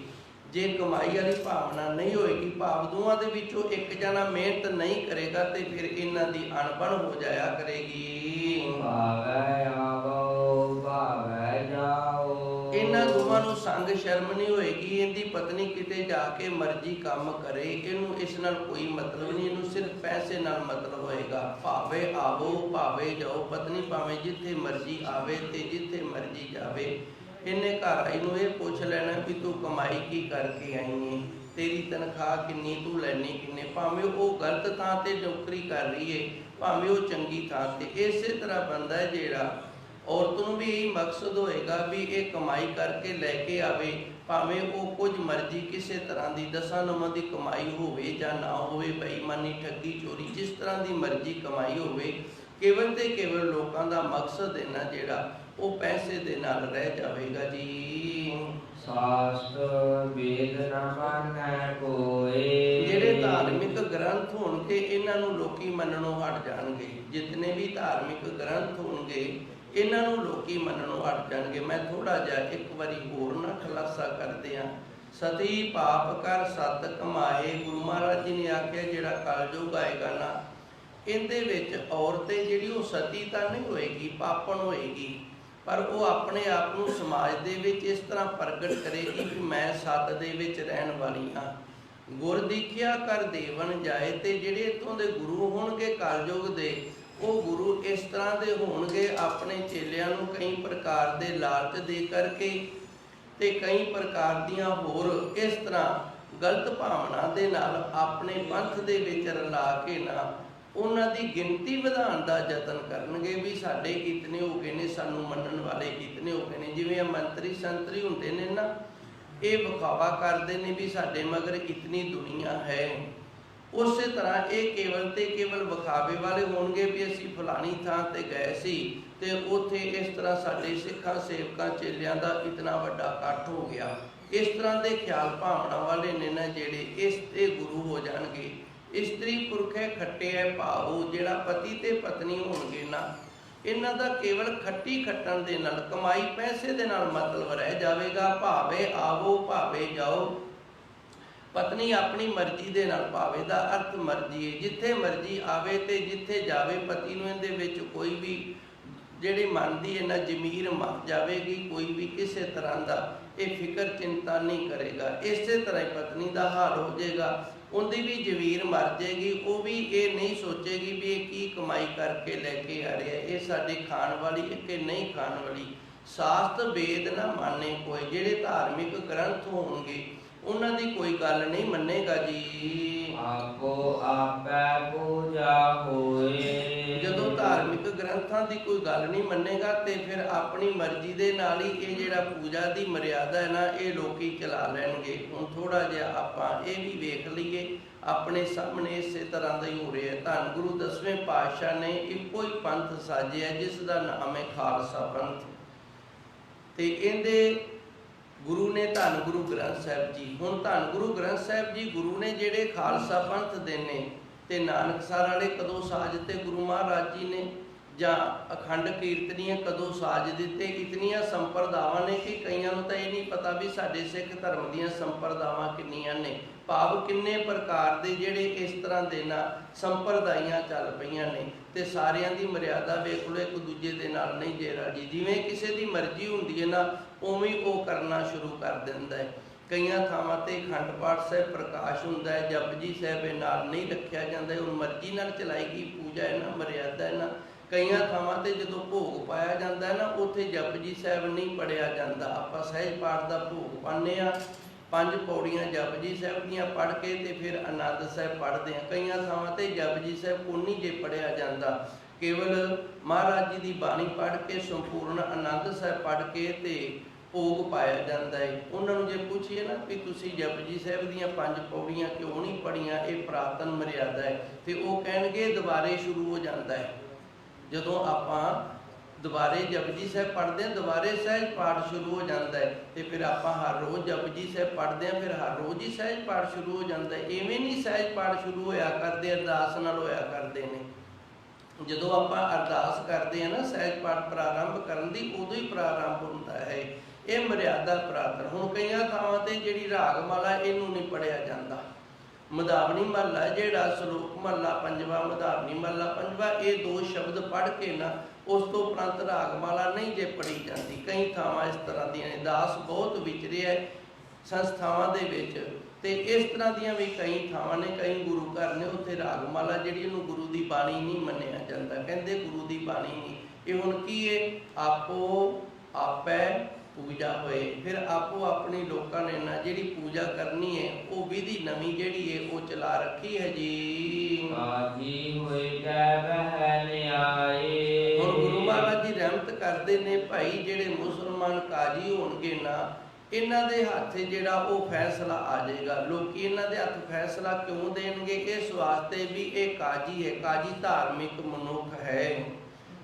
ਜੇ ਕਮਾਈ ਵਾਲੀ ਭਾਵਨਾ ਨਹੀਂ ਹੋਏਗੀ, ਭਾਵ ਦੋਵਾਂ ਦੇ ਵਿੱਚੋਂ ਇੱਕ ਜਣਾ ਮਿਹਨਤ ਨਹੀਂ ਕਰੇਗਾ ਤੇ ਫਿਰ ਇਹਨਾਂ ਦੀ ਅਣਬਣ ਹੋ ਜਾਇਆ ਕਰੇਗੀ। ਭਾਵੈ ਆਵੋ ਭਾਵੈ ਜਾਓ। ਇਹਨਾਂ ਦੋਵਾਂ ਨੂੰ ਸੰਗ ਸ਼ਰਮ ਨਹੀਂ ਹੋਏਗੀ। ਇਹਦੀ ਪਤਨੀ ਕਿਤੇ ਜਾ ਕੇ ਮਰਜ਼ੀ ਕੰਮ ਕਰੇ, ਇਹਨੂੰ ਇਸ ਨਾਲ ਕੋਈ ਮਤਲਬ ਨਹੀਂ, ਇਹਨੂੰ ਸਿਰਫ ਪੈਸੇ ਨਾਲ ਮਤਲਬ ਹੋਏਗਾ। ਭਾਵੇਂ ਆਵੋ ਭਾਵੇਂ ਜਾਓ, ਪਤਨੀ ਭਾਵੇਂ ਜਿੱਥੇ ਮਰਜ਼ੀ ਆਵੇ ਤੇ ਜਿੱਥੇ ਮਰਜ਼ੀ ਜਾਵੇ। ਇਹਨੇ ਘਰ ਆਈ ਨੂੰ ਇਹ ਪੁੱਛ ਲੈਣਾ ਵੀ ਤੂੰ ਕਮਾਈ ਕੀ ਕਰਕੇ ਆਈ ਹੈ, ਤੇਰੀ ਤਨਖਾਹ ਕਿੰਨੀ, ਤੂੰ ਲੈਣੀ ਕਿੰਨੇ। ਭਾਵੇਂ ਉਹ ਗਲਤ ਥਾਂ ਤੇ ਨੌਕਰੀ ਕਰ ਰਹੀ ਹੈ, ਭਾਵੇਂ ਉਹ ਚੰਗੀ ਥਾਂ ਤੇ। ਇਸੇ ਤਰ੍ਹਾਂ ਬੰਦਾ ਹੈ ਜਿਹੜਾ ਔਰਤ ਨੂੰ ਵੀ ਇਹੀ ਮਕਸਦ ਹੋਏਗਾ ਵੀ ਇਹ ਕਮਾਈ ਕਰਕੇ ਲੈ ਕੇ ਆਵੇ, ਭਾਵੇਂ ਉਹ ਕੁਝ ਮਰਜ਼ੀ ਕਿਸੇ ਤਰ੍ਹਾਂ ਦੀ 10 ਨੰਬਰ ਦੀ ਕਮਾਈ ਹੋਵੇ ਜਾਂ ਨਾ ਹੋਵੇ, ਬੇਈਮਾਨੀ ਠੱਗੀ ਚੋਰੀ ਜਿਸ ਤਰ੍ਹਾਂ ਦੀ ਮਰਜ਼ੀ ਕਮਾਈ ਹੋਵੇ। ਕੇਵਲ ਤੇ ਕੇਵਲ ਲੋਕਾਂ ਦਾ ਮਕਸਦ ਹੈ ਨਾ ਜਿਹੜਾ, ਉਹ ਪੈਸੇ ਦੇ ਨਾਲ ਰਹਿ ਜਾਵੇਗਾ ਜੀ। ਸ਼ਾਸਤਰ ਵੇਦ ਨ ਮੰਨੈ ਕੋਇ। ਜਿਹੜੇ ਧਾਰਮਿਕ ਗ੍ਰੰਥ ਹੋਣਗੇ ਇਹਨਾਂ ਨੂੰ ਲੋਕੀ ਮੰਨਣੋਂ ਹਟ ਜਾਣਗੇ। ਜਿਤਨੇ ਵੀ ਧਾਰਮਿਕ ਗ੍ਰੰਥ ਹੋਣਗੇ ਇਹਨਾਂ ਨੂੰ ਲੋਕੀ ਮੰਨਣੋਂ ਹਟ ਜਾਣਗੇ। ਮੈਂ ਥੋੜਾ ਜਿਹਾ ਇੱਕ ਵਾਰੀ ਹੋਰ ਨਾ ਖੁਲਾਸਾ ਕਰਦੇ ਹਾਂ। ਸਤੀ ਪਾਪ ਕਰ ਸਤ ਕਮਾਏ। ਗੁਰੂ ਮਹਾਰਾਜ ਜੀ ਨੇ ਆਖਿਆ ਜਿਹੜਾ ਕਲਯੁਗ ਆਏਗਾ ਨਾ, ਇਹਦੇ ਵਿੱਚ ਔਰਤ ਜਿਹੜੀ ਉਹ ਸਤੀ ਤਾਂ ਨਹੀਂ ਹੋਏਗੀ, ਪਾਪਣ ਹੋਏਗੀ, ਪਰ ਉਹ ਆਪਣੇ ਆਪ ਨੂੰ ਸਮਾਜ ਦੇ ਵਿੱਚ ਇਸ ਤਰ੍ਹਾਂ ਪ੍ਰਗਟ ਕਰੇਗੀ ਕਿ ਮੈਂ ਸਤ ਦੇ ਵਿੱਚ ਰਹਿਣ ਵਾਲੀ ਹਾਂ। ਗੁਰ ਦੀਖਿਆ ਕਰ ਦੇਵਨ ਜਾਏ। ਤੇ ਜਿਹੜੇ ਇੱਥੋਂ ਦੇ ਗੁਰੂ ਹੋਣਗੇ ਕਲਯੁਗ ਦੇ, ਉਹ ਗੁਰੂ ਇਸ ਤਰ੍ਹਾਂ ਦੇ ਹੋਣਗੇ, ਆਪਣੇ ਚੇਲਿਆਂ ਨੂੰ ਕਈ ਪ੍ਰਕਾਰ ਦੇ ਲਾਲਚ ਦੇ ਕਰਕੇ ਤੇ ਕਈ ਪ੍ਰਕਾਰ ਦੀਆਂ ਹੋਰ ਇਸ ਤਰ੍ਹਾਂ ਗਲਤ ਭਾਵਨਾ ਦੇ ਨਾਲ ਆਪਣੇ ਪੰਥ ਦੇ ਵਿੱਚ ਰਲਾ ਕੇ ਨਾ ਉਹਨਾਂ ਦੀ ਗਿਣਤੀ ਵਧਾਉਣ ਦਾ ਯਤਨ ਕਰਨਗੇ ਵੀ ਸਾਡੇ ਇਤਨੇ ਹੋ ਗਏ ਨੇ, ਸਾਨੂੰ ਮੰਨਣ ਵਾਲੇ ਇਤਨੇ ਹੋ ਗਏ ਨੇ। ਜਿਵੇਂ ਮੰਤਰੀ ਸੰਤਰੀ ਹੁੰਦੇ ਨੇ ਨਾ, ਇਹ ਵਿਖਾਵਾ ਕਰਦੇ ਨੇ ਵੀ ਸਾਡੇ ਮਗਰ ਇਤਨੀ ਦੁਨੀਆ ਹੈ। ਉਸੇ ਤਰ੍ਹਾਂ ਇਹ ਕੇਵਲ ਤੇ ਕੇਵਲ ਵਿਖਾਵੇ ਵਾਲੇ ਹੋਣਗੇ ਵੀ ਅਸੀਂ ਫਲਾਣੀ ਥਾਂ ਤੇ ਗਏ ਸੀ ਤੇ ਉੱਥੇ ਇਸ ਤਰ੍ਹਾਂ ਸਾਡੇ ਸਿੱਖਾਂ ਸੇਵਕਾਂ ਚੇਲਿਆਂ ਦਾ ਇਤਨਾ ਵੱਡਾ ਇਕੱਠ ਹੋ ਗਿਆ। ਇਸ ਤਰ੍ਹਾਂ ਦੇ ਖਿਆਲ ਭਾਵਨਾ ਵਾਲੇ ਨੇ ਨਾ ਜਿਹੜੇ, ਇਸ ਤੇ ਗੁਰੂ ਹੋ ਜਾਣਗੇ। ਇਸਤਰੀ ਪੁਰਖੇ ਖੱਟਿਐ ਭਾਵੋ, ਜਿਹੜਾ ਪਤੀ ਤੇ ਪਤਨੀ ਹੋਣਗੇ ਨਾ, ਇਹਨਾਂ ਦਾ ਕੇਵਲ ਖੱਟੀ ਖੱਟਣ ਦੇ ਨਾਲ, ਕਮਾਈ ਪੈਸੇ ਦੇ ਨਾਲ ਮਤਲਬ ਰਹਿ ਜਾਵੇਗਾ। ਭਾਵੇ ਆਵੋ ਭਾਵੇ ਜਾਓ, ਪਤਨੀ ਆਪਣੀ ਮਰਜ਼ੀ ਦੇ ਨਾਲ, ਭਾਵੇ ਦਾ ਅਰਥ ਮਰਜ਼ੀ ਹੈ, ਜਿੱਥੇ ਮਰਜ਼ੀ ਆਵੇ ਤੇ ਜਿੱਥੇ ਜਾਵੇ। ਪਤੀ ਨੂੰ ਇਹਦੇ ਵਿੱਚ ਕੋਈ ਵੀ ਜਿਹੜੀ ਮਨ ਦੀ ਇਹਨਾਂ ਜ਼ਮੀਰ ਮਰ ਜਾਵੇਗੀ, ਕੋਈ ਵੀ ਕਿਸੇ ਤਰ੍ਹਾਂ ਦਾ ਇਹ ਫਿਕਰ ਚਿੰਤਾ ਨਹੀਂ ਕਰੇਗਾ। ਇਸੇ ਤਰ੍ਹਾਂ ਹੀ ਪਤਨੀ ਦਾ ਹਾਲ ਹੋ ਜਾਏਗਾ, ਉਹਦੀ ਵੀ ਜ਼ਮੀਰ ਮਰ ਜਾਏਗੀ। ਉਹ ਵੀ ਇਹ ਨਹੀਂ ਸੋਚੇਗੀ ਵੀ ਇਹ ਕੀ ਕਮਾਈ ਕਰਕੇ ਲੈ ਕੇ ਆ ਰਿਹਾ, ਇਹ ਸਾਡੀ ਖਾਣ ਵਾਲੀ ਹੈ ਕਿ ਨਹੀਂ ਖਾਣ ਵਾਲੀ। ਸ਼ਾਸਤਰ ਵੇਦ ਨਾ ਮਾਨੇ ਕੋਈ, ਜਿਹੜੇ ਧਾਰਮਿਕ ਗ੍ਰੰਥ ਹੋਣਗੇ ਉਹਨਾਂ ਦੀ ਕੋਈ ਗੱਲ ਨਹੀਂ ਮੰਨੇਗਾ ਜੀ। ਆਪੋ ਆਪੈ ਪੂਜਾ ਹੋਏ, ਜਦੋਂ ਧਾਰਮਿਕ ਗ੍ਰੰਥਾਂ ਦੀ ਕੋਈ ਗੱਲ ਨਹੀਂ ਮੰਨੇਗਾ ਤੇ ਫਿਰ ਆਪਣੀ ਮਰਜ਼ੀ ਦੇ ਨਾਲ ਹੀ ਇਹ ਜਿਹੜਾ ਪੂਜਾ ਦੀ ਮਰਿਆਦਾ ਹੈ ਨਾ, ਇਹ ਲੋਕੀ ਚਲਾ ਲੈਣਗੇ। ਹੁਣ ਥੋੜਾ ਜਿਹਾ ਆਪਾਂ ਇਹ ਵੀ ਵੇਖ ਲਈਏ, ਆਪਣੇ ਸਾਹਮਣੇ ਇਸੇ ਤਰ੍ਹਾਂ ਦਾ ਹੀ ਹੋ ਰਿਹਾ। ਧੰਨ ਗੁਰੂ 10ਵੇਂ ਪਾਤਸ਼ਾਹ ਨੇ ਇੱਕੋ ਹੀ ਪੰਥ ਸਾਜਿਆ ਜਿਸ ਦਾ ਨਾਮ ਹੈ ਖਾਲਸਾ ਪੰਥ, ਤੇ ਇਹਦੇ ਗੁਰੂ ਨੇ ਧੰਨ ਗੁਰੂ ਗ੍ਰੰਥ ਸਾਹਿਬ ਜੀ। ਹੁਣ ਧੰਨ ਗੁਰੂ ਗ੍ਰੰਥ ਸਾਹਿਬ ਜੀ ਗੁਰੂ ਨੇ ਜਿਹੜੇ ਖਾਲਸਾ ਪੰਥ ਦੇ ਨੇ, ਤੇ ਨਾਨਕਸਰ ਵਾਲੇ ਕਦੋਂ ਸਾਜ ਤੇ ਗੁਰੂ ਮਹਾਰਾਜ ਜੀ ਨੇ, ਜਾਂ ਅਖੰਡ ਕੀਰਤਨੀਆਂ ਕਦੋਂ ਸਾਜ ਦਿੱਤੇ। ਇਤਨੀਆਂ ਸੰਪਰਦਾਵਾਂ ਨੇ ਕਿ ਕਈਆਂ ਨੂੰ ਤਾਂ ਇਹ ਨਹੀਂ ਪਤਾ ਵੀ ਸਾਡੇ ਸਿੱਖ ਧਰਮ ਦੀਆਂ ਸੰਪਰਦਾਵਾਂ ਕਿੰਨੀਆਂ ਨੇ, ਭਾਵ ਕਿੰਨੇ ਪ੍ਰਕਾਰ ਦੇ ਜਿਹੜੇ ਇਸ ਤਰ੍ਹਾਂ ਦੇ ਨਾ ਸੰਪਰਦਾਈਆਂ ਚੱਲ ਪਈਆਂ ਨੇ। ਤੇ ਸਾਰਿਆਂ ਦੀ ਮਰਿਆਦਾ ਵੇਖ ਲਓ, ਇੱਕ ਦੂਜੇ ਦੇ ਨਾਲ ਨਹੀਂ ਜੇ ਰਾਜੀ। ਜਿਵੇਂ ਕਿਸੇ ਦੀ ਮਰਜ਼ੀ ਹੁੰਦੀ ਹੈ ਨਾ, ਉਵੇਂ ਉਹ ਕਰਨਾ ਸ਼ੁਰੂ ਕਰ ਦਿੰਦਾ ਹੈ। ਕਈਆਂ ਥਾਵਾਂ ਤੇ ਅਖੰਡ ਪਾਠ ਸਾਹਿਬ ਪ੍ਰਕਾਸ਼ ਹੁੰਦਾ ਹੈ, ਜਪਜੀ ਸਾਹਿਬ ਇਹ ਨਾਲ ਨਹੀਂ ਰੱਖਿਆ ਜਾਂਦਾ, ਉਹ ਮਰਜ਼ੀ ਨਾਲ ਚਲਾਈ ਗਈ ਪੂਜਾ ਹੈ ਨਾ, ਮਰਿਆਦਾ ਹੈ ਨਾ। ਕਈਆਂ ਥਾਵਾਂ ਤੇ ਜਦੋਂ ਭੋਗ ਪਾਇਆ ਜਾਂਦਾ ਹੈ ਨਾ, ਉੱਥੇ ਜਪਜੀ ਸਾਹਿਬ ਨਹੀਂ ਪੜਿਆ ਜਾਂਦਾ। ਆਪਾਂ ਸਹਿਜ ਪਾਠ ਦਾ ਭੋਗ ਪਾਉਂਦੇ ਹਾਂ, 5 ਪੌੜੀਆਂ ਜਪਜੀ ਸਾਹਿਬ ਦੀਆਂ ਪੜ੍ਹ ਕੇ ਤੇ ਫਿਰ ਆਨੰਦ ਸਾਹਿਬ ਪੜ੍ਹਦੇ ਹਾਂ। ਕਈਆਂ ਥਾਵਾਂ ਤੇ ਜਪਜੀ ਸਾਹਿਬ ਕੋਈ ਨਹੀਂ ਜੇ ਪੜਿਆ ਜਾਂਦਾ, ਕੇਵਲ ਮਹਾਰਾਜ ਜੀ ਦੀ ਬਾਣੀ ਪੜ੍ਹ ਕੇ ਸੰਪੂਰਨ ਆਨੰਦ ਸਾਹਿਬ ਪੜ੍ਹ ਕੇ ਤੇ ਭੋਗ ਪਾਇਆ ਜਾਂਦਾ ਹੈ। ਉਹਨਾਂ ਨੂੰ ਜੇ ਪੁੱਛੀਏ ਨਾ ਵੀ ਤੁਸੀਂ ਜਪਜੀ ਸਾਹਿਬ ਦੀਆਂ 5 ਪੌੜੀਆਂ ਕਿਉਂ ਨਹੀਂ ਪੜ੍ਹੀਆਂ, ਇਹ ਪੁਰਾਤਨ ਮਰਿਆਦਾ ਹੈ, ਤੇ ਉਹ ਕਹਿਣਗੇ ਦੁਬਾਰੇ ਸ਼ੁਰੂ ਹੋ ਜਾਂਦਾ ਹੈ। ਜਦੋਂ ਆਪਾਂ ਦੁਬਾਰੇ ਜਪਜੀ ਸਾਹਿਬ ਪੜ੍ਹਦੇ ਹਾਂ, ਦੁਬਾਰੇ ਸਹਿਜ ਪਾਠ ਸ਼ੁਰੂ ਹੋ ਜਾਂਦਾ ਹੈ, ਤੇ ਫਿਰ ਆਪਾਂ ਹਰ ਰੋਜ਼ ਜਪਜੀ ਸਾਹਿਬ ਪੜ੍ਹਦੇ ਹਾਂ, ਫਿਰ ਹਰ ਰੋਜ਼ ਹੀ ਸਹਿਜ ਪਾਠ ਸ਼ੁਰੂ ਹੋ ਜਾਂਦਾ ਹੈ। ਇਵੇਂ ਨਹੀਂ ਸਹਿਜ ਪਾਠ ਸ਼ੁਰੂ ਹੋਇਆ ਕਰਦੇ, ਅਰਦਾਸ ਨਾਲ ਹੋਇਆ ਕਰਦੇ ਨੇ। ਜਦੋਂ ਆਪਾਂ ਅਰਦਾਸ ਕਰਦੇ ਹਾਂ ਨਾ ਸਹਿਜ ਪਾਠ ਪ੍ਰਾਰੰਭ ਕਰਨ ਦੀ, ਉਦੋਂ ਹੀ ਪ੍ਰਾਰੰਭ ਹੁੰਦਾ ਹੈ। ਇਹ ਮਰਿਆਦਾ ਪੁਰਾਤਨ। ਹੁਣ ਕਈਆਂ ਥਾਵਾਂ ਤੇ ਜਿਹੜੀ ਰਾਗਮਾਲਾ ਇਹਨੂੰ ਨਹੀਂ ਪੜਿਆ ਜਾਂਦਾ। ਮਧਾਵਣੀ ਮਹੱਲਾ ਜਿਹੜਾ ਸ਼ਲੋਕ ਮਹੱਲਾ 5ਵਾਂ, ਮਧਾਵਣੀ ਮਹੱਲਾ 5ਵਾਂ, ਇਹ 2 ਸ਼ਬਦ ਪੜ੍ਹ ਕੇ ਨਾ ਉਸ ਤੋਂ ਉਪਰੰਤ ਰਾਗਮਾਲਾ ਨਹੀਂ ਜੇ ਪੜ੍ਹੀ ਜਾਂਦੀ। ਕਈ ਥਾਵਾਂ ਇਸ ਤਰ੍ਹਾਂ ਦੀਆਂ ਨੇ, ਦਾਸ ਬਹੁਤ ਵਿਚਰਿਆ ਸੰਸਥਾਵਾਂ ਦੇ ਵਿੱਚ, ਤੇ ਇਸ ਤਰ੍ਹਾਂ ਦੀਆਂ ਵੀ ਕਈ ਥਾਵਾਂ ਨੇ, ਕਈ ਗੁਰੂ ਘਰ ਨੇ, ਉੱਥੇ ਰਾਗਮਾਲਾ ਜਿਹੜੀ ਉਹਨੂੰ ਗੁਰੂ ਦੀ ਬਾਣੀ ਨਹੀਂ ਮੰਨਿਆ ਜਾਂਦਾ, ਕਹਿੰਦੇ ਗੁਰੂ ਦੀ ਬਾਣੀ ਨਹੀਂ। ਇਹ ਹੁਣ ਕੀ ਹੈ, ਆਪੋ ਆਪੈ ਪੂਜਾ ਹੋਏ। ਫਿਰ ਆਪੋ ਆਪਣੀ ਲੋਕਾਂ ਨੇ ਨਾ ਜਿਹੜੀ ਪੂਜਾ ਕਰਨੀ ਹੈ, ਉਹ ਵਿਧੀ ਨਵੀਂ ਜਿਹੜੀ ਹੈ ਉਹ ਚਲਾ ਰੱਖੀ ਹੈ ਜੀ। ਕਾਜੀ ਹੋਏ ਜੈ ਬਹਿ ਨਿਆਏ। ਹੁਣ ਗੁਰੂ ਮਹਾਰਾਜ ਜੀ ਰਹਿਮਤ ਕਰਦੇ ਨੇ, ਭਾਈ ਜਿਹੜੇ ਮੁਸਲਮਾਨ ਕਾਜੀ ਹੋਣਗੇ ਨਾ, ਇਹਨਾਂ ਦੇ ਹੱਥ ਜਿਹੜਾ ਉਹ ਫੈਸਲਾ ਆ ਜਾਏਗਾ। ਲੋਕੀ ਇਹਨਾਂ ਦੇ ਹੱਥ ਫੈਸਲਾ ਕਿਉਂ ਦੇਣਗੇ? ਇਸ ਵਾਸਤੇ ਵੀ ਇਹ ਕਾਜੀ ਹੈ। ਕਾਜੀ ਧਾਰਮਿਕ ਮਨੁੱਖ ਹੈ,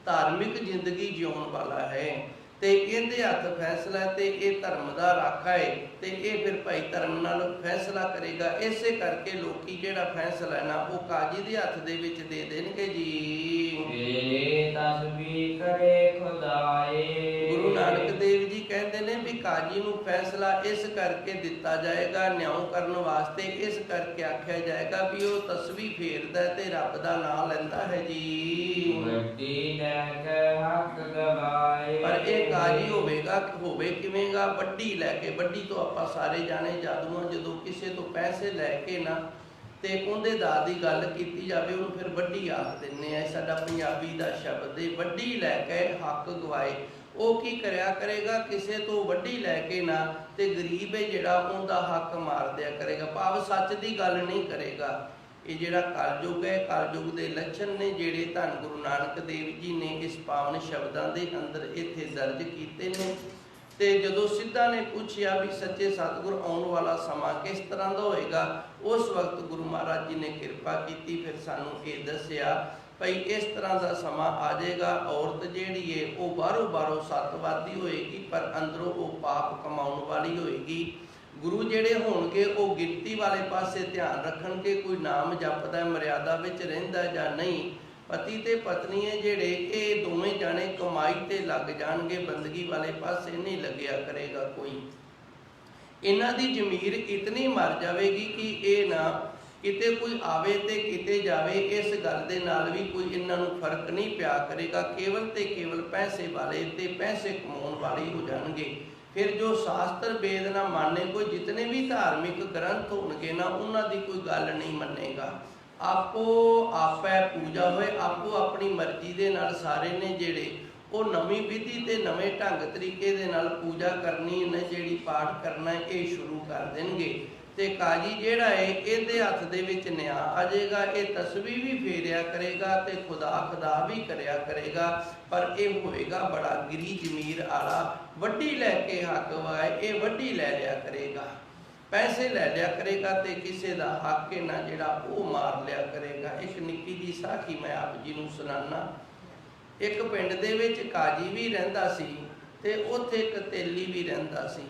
ਧਾਰਮਿਕ ਜ਼ਿੰਦਗੀ ਜਿਉਣ ਵਾਲਾ ਹੈ, ਤੇ ਇਹਦੇ ਹੱਥ ਫੈਸਲਾ, ਤੇ ਇਹ ਧਰਮ ਦਾ ਰਾਖਾ ਹੈ, ਤੇ ਇਹ ਫਿਰ ਭਾਈ ਧਰਮ ਨਾਲ ਫੈਸਲਾ ਕਰੇਗਾ। ਇਸੇ ਕਰਕੇ ਲੋਕੀ ਜਿਹੜਾ ਫੈਸਲਾ ਹੈ ਨਾ ਉਹ ਕਾਜੀ ਦੇ ਹੱਥ ਦੇ ਵਿੱਚ ਦੇ ਦੇਣਗੇ ਜੀ। ਤੇਰੇ ਤਸਬੀਹ ਕਰੇ ਖੁਦਾਏ। ਗੁਰੂ ਨਾਨਕ ਦੇਵ ਜੀ ਕਹਿੰਦੇ ਨੇ ਵੀ ਕਾਜੀ ਨੂੰ ਫੈਸਲਾ ਇਸ ਕਰਕੇ ਦਿੱਤਾ ਜਾਏਗਾ, ਨਿਆਂ ਕਰਨ ਵਾਸਤੇ, ਇਸ ਕਰਕੇ ਆਖਿਆ ਜਾਏਗਾ ਵੀ ਉਹ ਤਸਬੀਹ ਫੇਰਦਾ ਤੇ ਰੱਬ ਦਾ ਨਾਮ ਲੈਂਦਾ ਹੈ ਜੀ। ਵੱਡੀ ਲੈ ਕੇ ਹੱਕ ਗਵਾਏ। ਪਰ ਇਹ ਕਾਜੀ ਹੋਵੇ ਕਿਵੇਂਗਾ? ਵੱਡੀ ਲੈ ਕੇ। ਵੱਡੀ ਤੋਂ ਆਪਾਂ ਸਾਰੇ ਜਾਣੇ ਜਾਦੂਆਂ, ਜਦੋਂ ਕਿਸੇ ਤੋਂ ਪੈਸੇ ਲੈ ਕੇ ਨਾ ਤੇ ਉਹਦੇ ਦਾ ਦੀ ਗੱਲ ਕੀਤੀ ਜਾਵੇ, ਉਹਨੂੰ ਫਿਰ ਵੱਡੀ ਆਖ ਦਿੰਦੇ ਆ। ਸਾਡਾ ਪੰਜਾਬੀ ਦਾ ਸ਼ਬਦ ਹੈ, ਵੱਡੀ ਲੈ ਕੇ ਹੱਕ ਗਵਾਏ। ਉਹ ਕੀ ਕਰਿਆ ਕਰੇਗਾ? ਕਿਸੇ ਤੋਂ ਵੱਡੀ ਲੈ ਕੇ ਨਾ ਤੇ ਗਰੀਬ ਹੈ ਜਿਹੜਾ ਉਹਦਾ ਹੱਕ ਮਾਰ ਦਿਆ ਕਰੇਗਾ, ਭਾਵ ਸੱਚ ਦੀ ਗੱਲ ਨਹੀਂ ਕਰੇਗਾ। ਇਹ ਜਿਹੜਾ ਕਲਯੁਗ ਹੈ, ਕਲਯੁਗ ਦੇ ਲੱਛਣ ਨੇ ਜਿਹੜੇ ਧੰਨ ਗੁਰੂ ਨਾਨਕ ਦੇਵ ਜੀ ਨੇ ਇਸ ਪਾਵਨ ਸ਼ਬਦਾਂ ਦੇ ਅੰਦਰ ਇੱਥੇ ਦਰਜ ਕੀਤੇ ਨੇ। ਤੇ ਜਦੋਂ ਸਿੱਧਾ ਨੇ ਪੁੱਛਿਆ ਵੀ ਸੱਚੇ ਸਤਿਗੁਰ ਆਉਣ ਵਾਲਾ ਸਮਾਂ ਕਿਸ ਤਰ੍ਹਾਂ ਦਾ ਹੋਏਗਾ, ਉਸ ਵਕਤ ਗੁਰੂ ਮਹਾਰਾਜ ਜੀ ਨੇ ਕਿਰਪਾ ਕੀਤੀ, ਫਿਰ ਸਾਨੂੰ ਇਹ ਦੱਸਿਆ ਭਈ ਇਸ ਤਰ੍ਹਾਂ ਦਾ ਸਮਾਂ ਆ ਜਾਏਗਾ। ਔਰਤ ਜਿਹੜੀ ਏ ਉਹ ਬਾਹਰੋਂ ਸੱਤਵਾਦੀ ਹੋਏਗੀ, ਪਰ ਅੰਦਰੋਂ ਉਹ ਪਾਪ ਕਮਾਉਣ ਵਾਲੀ ਹੋਏਗੀ। ਗੁਰੂ ਜਿਹੜੇ ਹੋਣਗੇ ਉਹ ਗਿਣਤੀ ਵਾਲੇ ਪਾਸੇ ਧਿਆਨ ਰੱਖਣਗੇ, ਕੋਈ ਨਾਮ ਜਪਦਾ ਮਰਿਆਦਾ ਵਿੱਚ ਰਹਿੰਦਾ ਜਾਂ ਨਹੀਂ। ਪਤੀ ਤੇ ਪਤਨੀ ਹੈ ਜਿਹੜੇ, ਇਹ ਦੋਵੇਂ ਜਾਣੇ ਕਮਾਈ ਤੇ ਲੱਗ ਜਾਣਗੇ, ਬੰਦਗੀ ਵਾਲੇ ਪਾਸੇ ਨਹੀਂ ਲੱਗਿਆ ਕਰੇਗਾ ਕੋਈ। ਇਹਨਾਂ ਦੀ ਜ਼ਮੀਰ ਇਤਨੀ ਮਰ ਜਾਵੇਗੀ ਕਿ ਇਹ ਨਾ ਕਿਤੇ ਕੋਈ ਆਵੇ ਤੇ ਕਿਤੇ ਜਾਵੇ, ਇਸ ਗੱਲ ਦੇ ਨਾਲ ਵੀ ਕੋਈ ਇਹਨਾਂ ਨੂੰ ਫਰਕ ਨਹੀਂ ਪਿਆ ਕਰੇਗਾ। ਕੇਵਲ ਤੇ ਕੇਵਲ ਪੈਸੇ ਵਾਲੇ ਤੇ ਪੈਸੇ ਕਮਾਉਣ ਵਾਲੇ ਹੋ ਜਾਣਗੇ। ਫਿਰ ਜੋ ਸ਼ਾਸਤਰ ਵੇਦ ਨਾ ਮੰਨੇ, ਕੋਈ ਜਿਤਨੇ ਵੀ ਧਾਰਮਿਕ ਗ੍ਰੰਥ ਹੋਣਗੇ ਨਾ, ਉਹਨਾਂ ਦੀ ਕੋਈ ਗੱਲ ਨਹੀਂ ਮੰਨੇਗਾ। ਆਪੋ ਆਪੈ ਪੂਜਾ ਹੋਏ, ਆਪੋ ਆਪਣੀ ਮਰਜ਼ੀ ਦੇ ਨਾਲ ਸਾਰੇ ਨੇ ਜਿਹੜੇ ਉਹ ਨਵੀਂ ਵਿਧੀ ਤੇ ਨਵੇਂ ਢੰਗ ਤਰੀਕੇ ਦੇ ਨਾਲ ਪੂਜਾ ਕਰਨੀ ਨੇ, ਜਿਹੜੀ ਪਾਠ ਕਰਨਾ ਇਹ ਸ਼ੁਰੂ ਕਰ ਦੇਣਗੇ। ਤੇ ਕਾਜੀ ਜਿਹੜਾ ਹੈ ਇਹਦੇ ਹੱਥ ਦੇ ਵਿੱਚ ਨਿਆਂ ਆ ਜਾਏਗਾ, ਇਹ ਤਸਬੀਹ ਵੀ ਫੇਰਿਆ ਕਰੇਗਾ ਤੇ ਖੁਦਾ ਵੀ ਕਰਿਆ ਕਰੇਗਾ, ਪਰ ਇਹ ਹੋਏਗਾ ਬੜਾ ਗਿਰੀ ਜ਼ਮੀਰ ਵਾਲਾ। ਵੱਡੀ ਲੈ ਕੇ ਹੱਕ ਵਾਏ, ਇਹ ਵੱਡੀ ਲੈ ਲਿਆ ਕਰੇਗਾ, ਪੈਸੇ ਲੈ ਲਿਆ ਕਰੇਗਾ ਤੇ ਕਿਸੇ ਦਾ ਹੱਕ ਨਾ ਜਿਹੜਾ ਉਹ ਮਾਰ ਲਿਆ ਕਰੇਗਾ। ਇੱਕ ਨਿੱਕੀ ਜੀ ਸਾਖੀ ਮੈਂ ਆਪ ਜੀ ਨੂੰ ਸੁਣਾਨਾ। ਇੱਕ ਪਿੰਡ ਦੇ ਵਿੱਚ ਕਾਜੀ ਵੀ ਰਹਿੰਦਾ ਸੀ ਤੇ ਉੱਥੇ ਇੱਕ ਤੇਲੀ ਵੀ ਰਹਿੰਦਾ ਸੀ।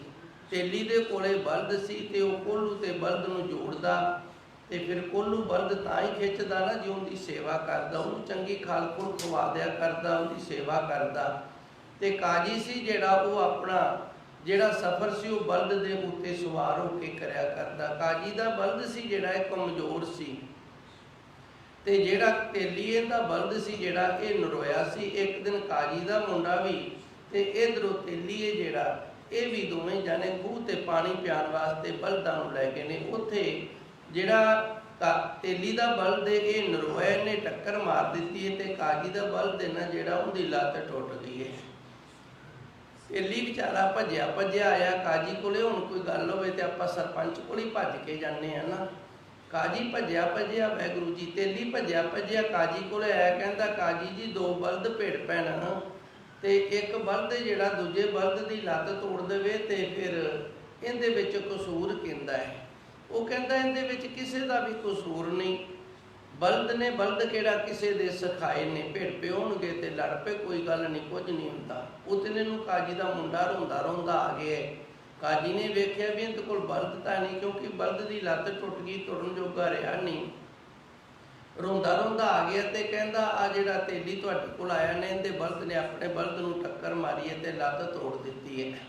ਤੇਲੀ ਦੇ ਕੋਲੇ ਬਲਦ ਸੀ ਤੇ ਉਹ ਕੋਹਲੂ ਤੇ ਬਲਦ ਨੂੰ ਜੋੜਦਾ, ਤੇ ਫਿਰ ਕੋਹਲੂ ਬਲਦ ਤਾਂ ਹੀ ਖਿੱਚਦਾ ਨਾ ਜੇ ਉਹਦੀ ਸੇਵਾ ਕਰਦਾ, ਉਹਨੂੰ ਚੰਗੀ ਖਲ ਖੁਲ ਖਵਾ ਦਿਆ ਕਰਦਾ, ਉਹਦੀ ਸੇਵਾ ਕਰਦਾ। ਤੇ ਕਾਜੀ ਸੀ ਜਿਹੜਾ ਉਹ ਆਪਣਾ ਜਿਹੜਾ ਸਫ਼ਰ ਸੀ ਉਹ ਬਲਦ ਦੇ ਉੱਤੇ ਸਵਾਰ ਹੋ ਕੇ ਕਰਿਆ ਕਰਦਾ। ਕਾਜੀ ਦਾ ਬਲਦ ਸੀ ਜਿਹੜਾ ਇਹ ਕਮਜ਼ੋਰ ਸੀ, ਤੇ ਜਿਹੜਾ ਤੇਲੀ ਇਹਦਾ ਬਲਦ ਸੀ ਜਿਹੜਾ ਇਹ ਨਰੋਇਆ ਸੀ। ਇੱਕ ਦਿਨ ਕਾਜੀ ਦਾ ਮੁੰਡਾ ਵੀ ਤੇ ਇਧਰੋਂ ਤੇਲੀ ਇਹ ਜਿਹੜਾ, ਇਹ ਵੀ ਦੋਵੇਂ ਜਾਣੇ ਖੂਹ ਤੇ ਪਾਣੀ ਪਿਆਉਣ ਵਾਸਤੇ ਬਲਦਾਂ ਨੂੰ ਲੈ ਗਏ ਨੇ। ਉੱਥੇ ਜਿਹੜਾ ਤੇਲੀ ਦਾ ਬਲਦ ਇਹ ਨਰੋਇਆ ਨੇ ਟੱਕਰ ਮਾਰ ਦਿੱਤੀ ਹੈ ਤੇ ਕਾਜੀ ਦਾ ਬਲਦ ਨਾ ਜਿਹੜਾ ਉਹਦੀ ਲੱਤ ਟੁੱਟ ਗਈ ਹੈ। ਤੇਲੀ ਵਿਚਾਰਾ ਭੱਜਿਆ ਆਇਆ ਕਾਜੀ ਕੋਲੇ। ਹੁਣ ਕੋਈ ਗੱਲ ਹੋਵੇ ਤੇ ਆਪਾਂ ਸਰਪੰਚ ਕੋਲ ਹੀ ਭੱਜ ਕੇ ਜਾਂਦੇ ਆ ਨਾ। ਕਾਜੀ ਭੱਜਿਆ ਵਾਹਿਗੁਰੂ ਜੀ, ਤੇਲੀ ਭੱਜਿਆ ਕਾਜੀ ਕੋਲੇ ਆਇਆ, ਕਹਿੰਦਾ ਕਾਜੀ ਜੀ ਦੋ ਬਲਦ ਭਿੜ ਪੈਣ ਤੇ ਇੱਕ ਬਲਦ ਜਿਹੜਾ ਦੂਜੇ ਬਲਦ ਦੀ ਲੱਤ ਤੋੜ ਦੇਵੇ ਤੇ ਫਿਰ ਇਹਦੇ ਵਿੱਚ ਕਸੂਰ ਕਿੰਦਾ ਹੈ? ਉਹ ਕਹਿੰਦਾ ਇਹਦੇ ਵਿੱਚ ਕਿਸੇ ਦਾ ਵੀ ਕਸੂਰ ਨਹੀਂ। ਬਲਦ ਕਿਹੜਾ ਕਿਸੇ ਦੇ ਸਿਖਾਏ ਨੇ, ਭਿੜ ਪਿਉਣਗੇ ਤੇ ਲੜ ਪਏ, ਕੋਈ ਗੱਲ ਨਹੀਂ, ਕੁਝ ਨਹੀਂ ਹੁੰਦਾ। ਉਤਨੇ ਨੂੰ ਕਾਜੀ ਦਾ ਮੁੰਡਾ ਰੋਂਦਾ ਆ ਗਿਆ। ਕਾਜੀ ਨੇ ਵੇਖਿਆ ਵੀ ਇਹਦੇ ਕੋਲ ਬਲਦ ਤਾਂ ਨਹੀਂ, ਕਿਉਂਕਿ ਬਲਦ ਦੀ ਲੱਤ ਟੁੱਟ ਗਈ, ਤੁਰਨ ਜੋਗਾ ਰਿਹਾ ਨਹੀਂ। ਰੋਂਦਾ ਆ ਗਿਆ ਤੇ ਕਹਿੰਦਾ ਆ ਜਿਹੜਾ ਤੇਲੀ ਤੁਹਾਡੇ ਕੋਲ ਆਇਆ ਨੇ, ਇਹਦੇ ਬਲਦ ਨੇ ਆਪਣੇ ਬਲਦ ਨੂੰ ਟੱਕਰ ਮਾਰੀ ਹੈ ਤੇ ਲੱਤ ਤੋੜ ਦਿੱਤੀ ਹੈ।